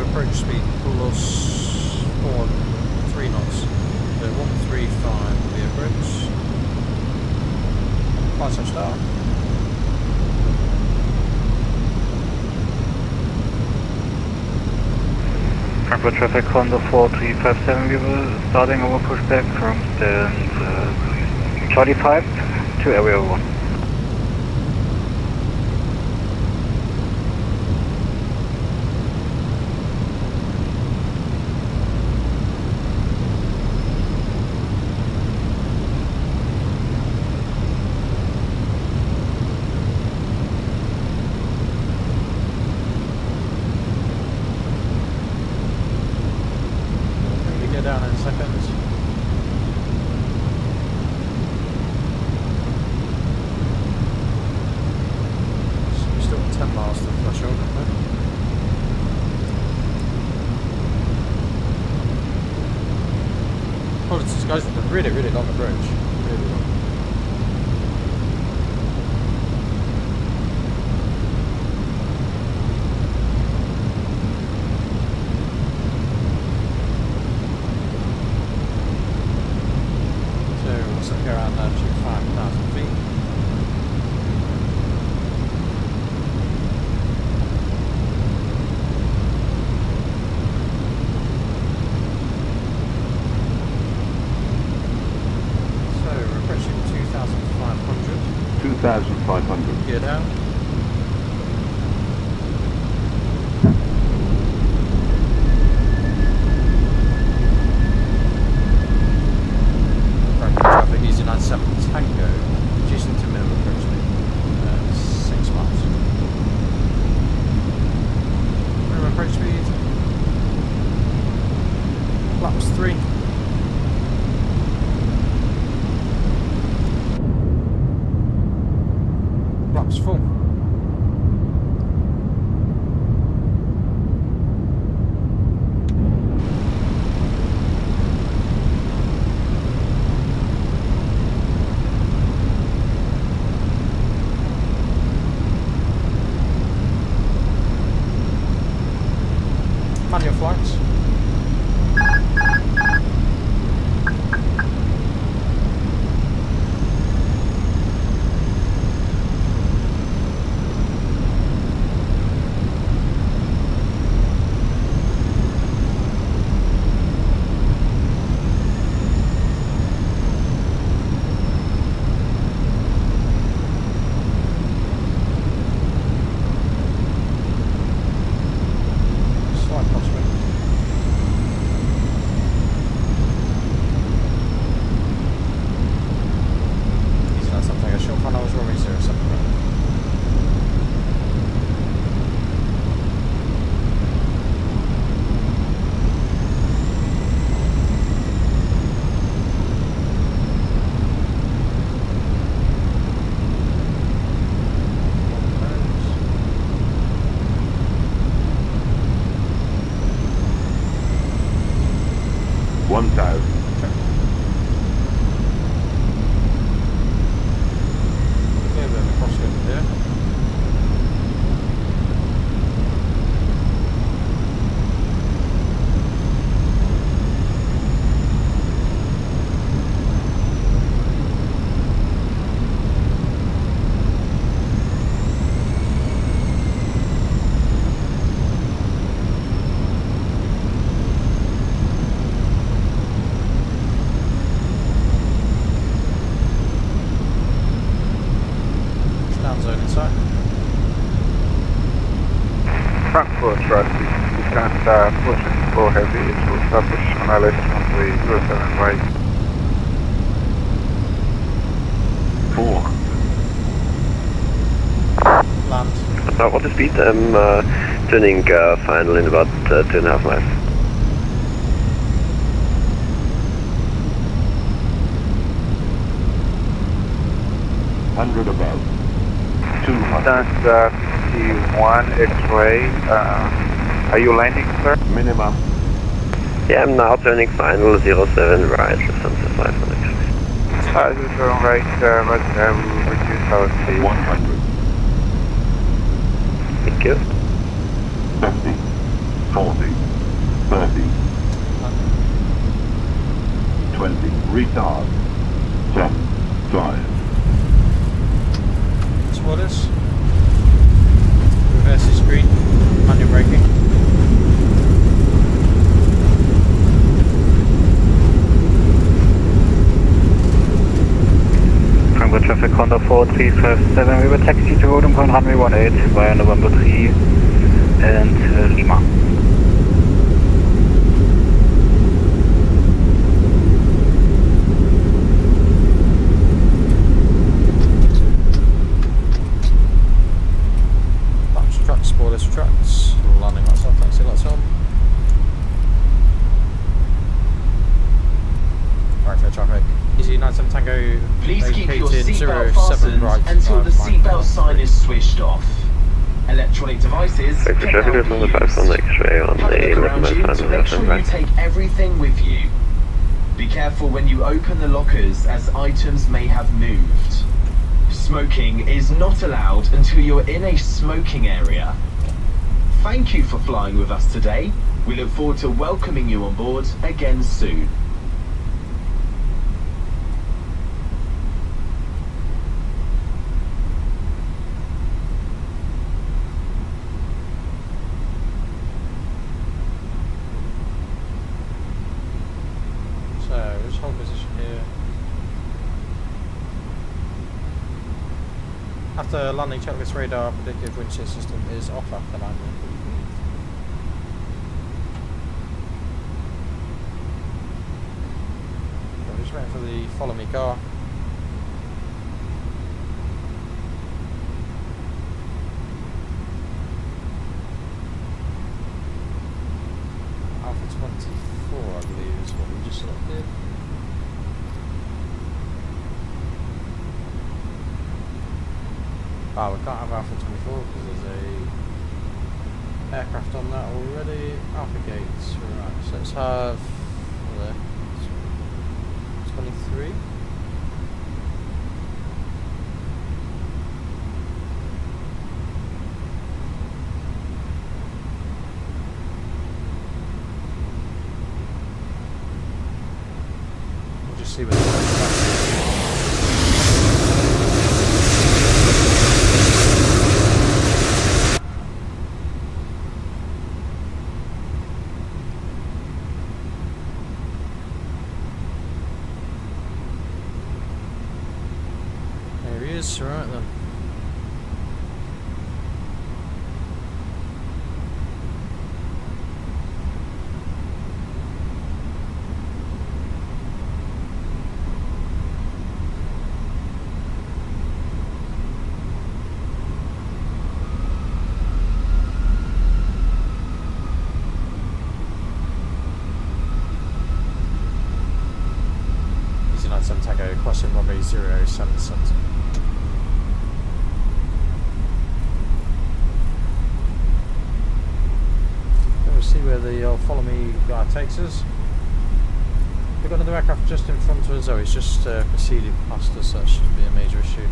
Approach speed plus 3 knots. So 135 for the approach. Flight touch start. Frankfurt traffic Honda 4357, we were starting our pushback from the Charlie 5 to area 1. Down in seconds. So we're still 10 miles to the threshold, aren't we? Apologies guys, it's a really, really long approach. Really long. Around 5,000 feet. So we're approaching 2,500. 2,500. Gear down. EasyJet Tango, reducing to minimum approach speed, 6 miles. Minimum approach speed, flaps 3. Flaps 4. Manual flights. Slight crosswind. traffic. Descent 424 heavy, it will establish on LS runway 07 right. 400. Land. What's the speed? I'm turning final in about 2.5 miles. 100 above. 200. Descent T1 X-ray. Are you landing, sir? Minimum. Yeah, I'm now turning final 07 right, Lufthansa 500. 07 right, but we'll reduce our speed. 100. Thank you. 50. 40. 30. 20. Retard. 10. 5. Spoilers. Reverse the screen. Manual braking. Frankfurt traffic Honda 4357, we will taxi to holding point runway 18 via November 3 and Lima. Spoilers for tracks. Landing lights off, taxi lights on. Right, fair traffic. Easy 97 Tango. Please keep your vacating seatbelt 07 fastened right, until the 5 seatbelt sign is switched off. Electronic devices Frankfurt can traffic now is on the be 5 on the X-ray on Have a the look 11 around mile you to final make sure you right. take everything with you. Be careful when you open the lockers as items may have moved. Smoking is not allowed until you're in a smoking area. Thank you for flying with us today. We look forward to welcoming you on board again soon. So, just hold position here. After landing, check this radar. Predictive wind shear system is off after landing. I'm just waiting for the follow me car. Alpha 24, I believe, is what we just selected. Ah, we can't have Alpha 24 because there's a aircraft on that already. Alpha gates, right, so let's have 23. We'll just see where the right then. EasyJet Tango crossing runway 077. See where the follow me guy takes us. We've got another aircraft just in front of us, so it's just proceeded past us, so that shouldn't be a major issue.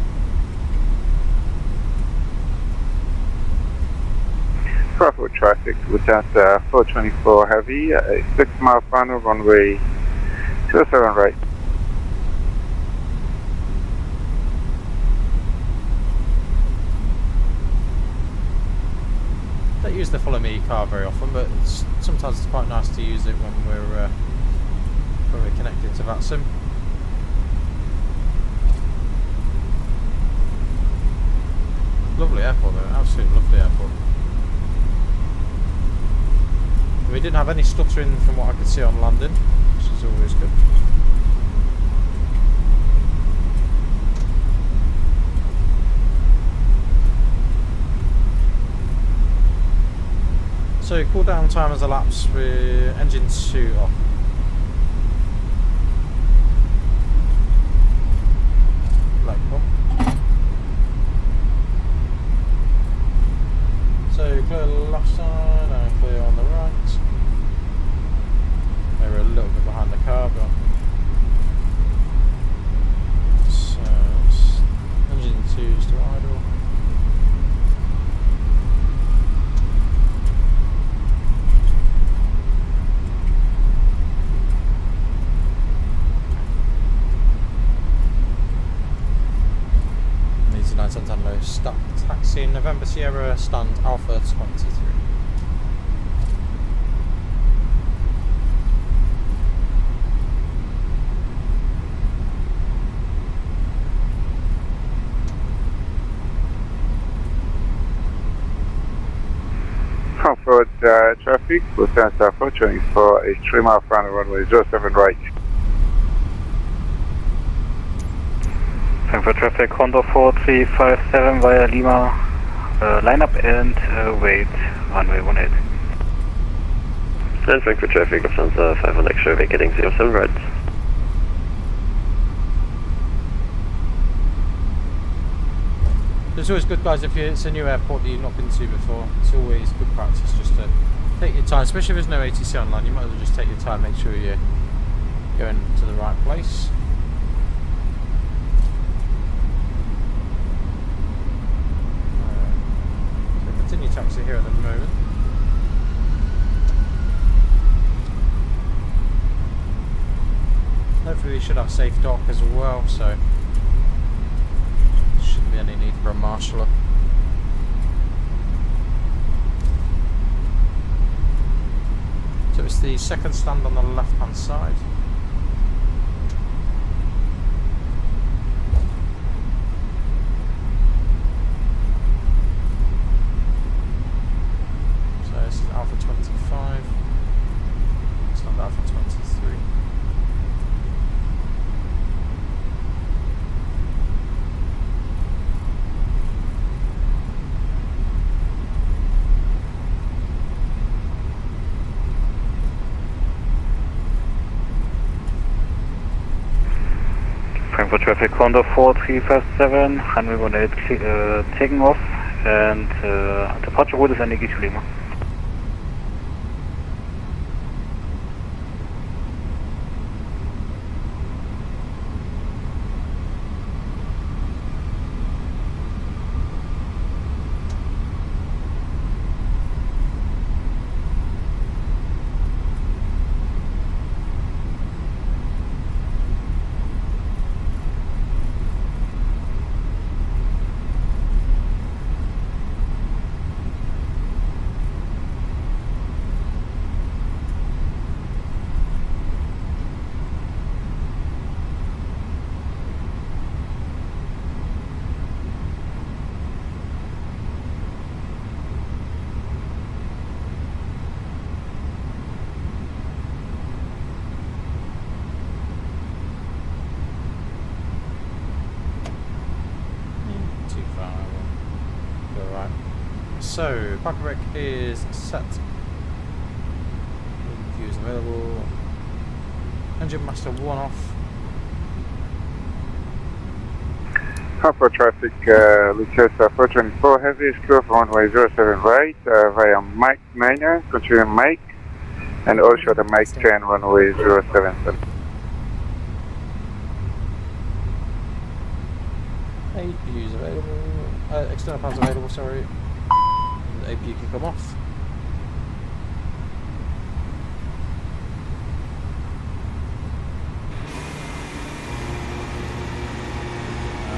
Frankfurt traffic with that 424 heavy, 6 mile final runway 07 right. Don't use the follow me car very often, but sometimes it's quite nice to use it when we're connected to VATSIM. Lovely airport though, absolutely lovely airport. We didn't have any stuttering from what I could see on landing, which is always good. So cool down time has elapsed with engine 2 off. Like one. So clear left side and clear on the right. They were a little bit behind the car, but so engine 2's to idle. Needs a 910 low stop taxi in November Sierra stand Alpha 23. Frankfurt traffic, Lufthansa Southwest 24, a 3 mile front of runway 07 right. Frankfurt traffic, Condor 4357 via Lima, line up and wait, runway 18. And Frankfurt traffic, Lufthansa 500 extra vacating 07 right. It's always good, guys, if it's a new airport that you've not been to before. It's always good practice just to take your time, especially if there's no ATC online. You might as well just take your time, make sure you're going to the right place. So continue taxi here at the moment. Hopefully we should have safe dock as well, so shouldn't be any need for a marshaller. So it's the second stand on the left hand side. So this is Alpha 25. It's not Alpha 23. Frankfurt traffic, Condor 4357, runway 18 taking off, and departure route is NEG to Lima. So, parking brake is set. Views available. Engine master 1 off. Frankfurt traffic, Lufthansa 424, heaviest crew for runway 07 right, via Mike Manor, continuing Mike, and also the Mike 10 runway 07. APUs available. External plans available, sorry. The APU can come off.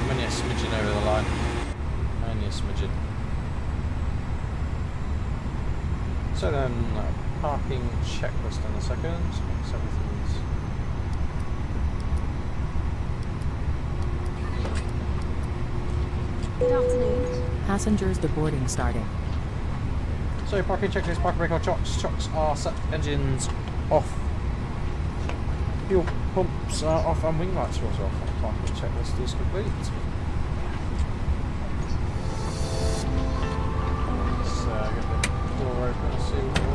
Only a smidgen over the line. Only a smidgen. So then, parking checklist in a second. So everything's Good afternoon. Passengers deboarding starting. So parking checklist, parking brake on chocks are set, engines off, fuel pumps are off, and wing lights are also off. Parking checklist is complete. Let's get the door open and see what we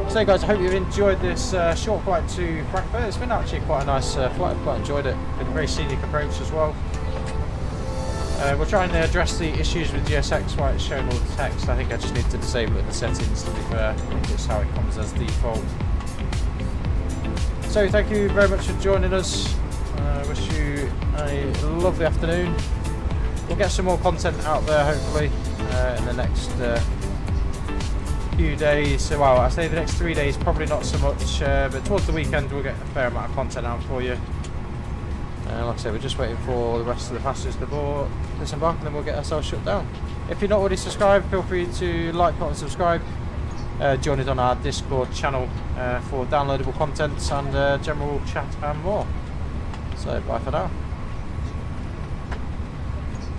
want. So guys, I hope you've enjoyed this short flight to Frankfurt. It's been actually quite a nice flight. I've quite enjoyed it. Been a very scenic approach as well. We'll try and address the issues with GSX while it's showing all the text. I think I just need to disable it in the settings, to be fair. I think it's how it comes as default. So thank you very much for joining us. Wish you a lovely afternoon. We'll get some more content out there hopefully in the next few days. Well, I say the next 3 days probably not so much, but towards the weekend we'll get a fair amount of content out for you. Like I said, we're just waiting for the rest of the passengers to disembark, and then we'll get ourselves shut down. If you're not already subscribed, feel free to like, comment and subscribe. Join us on our Discord channel for downloadable content and general chat and more. So bye for now.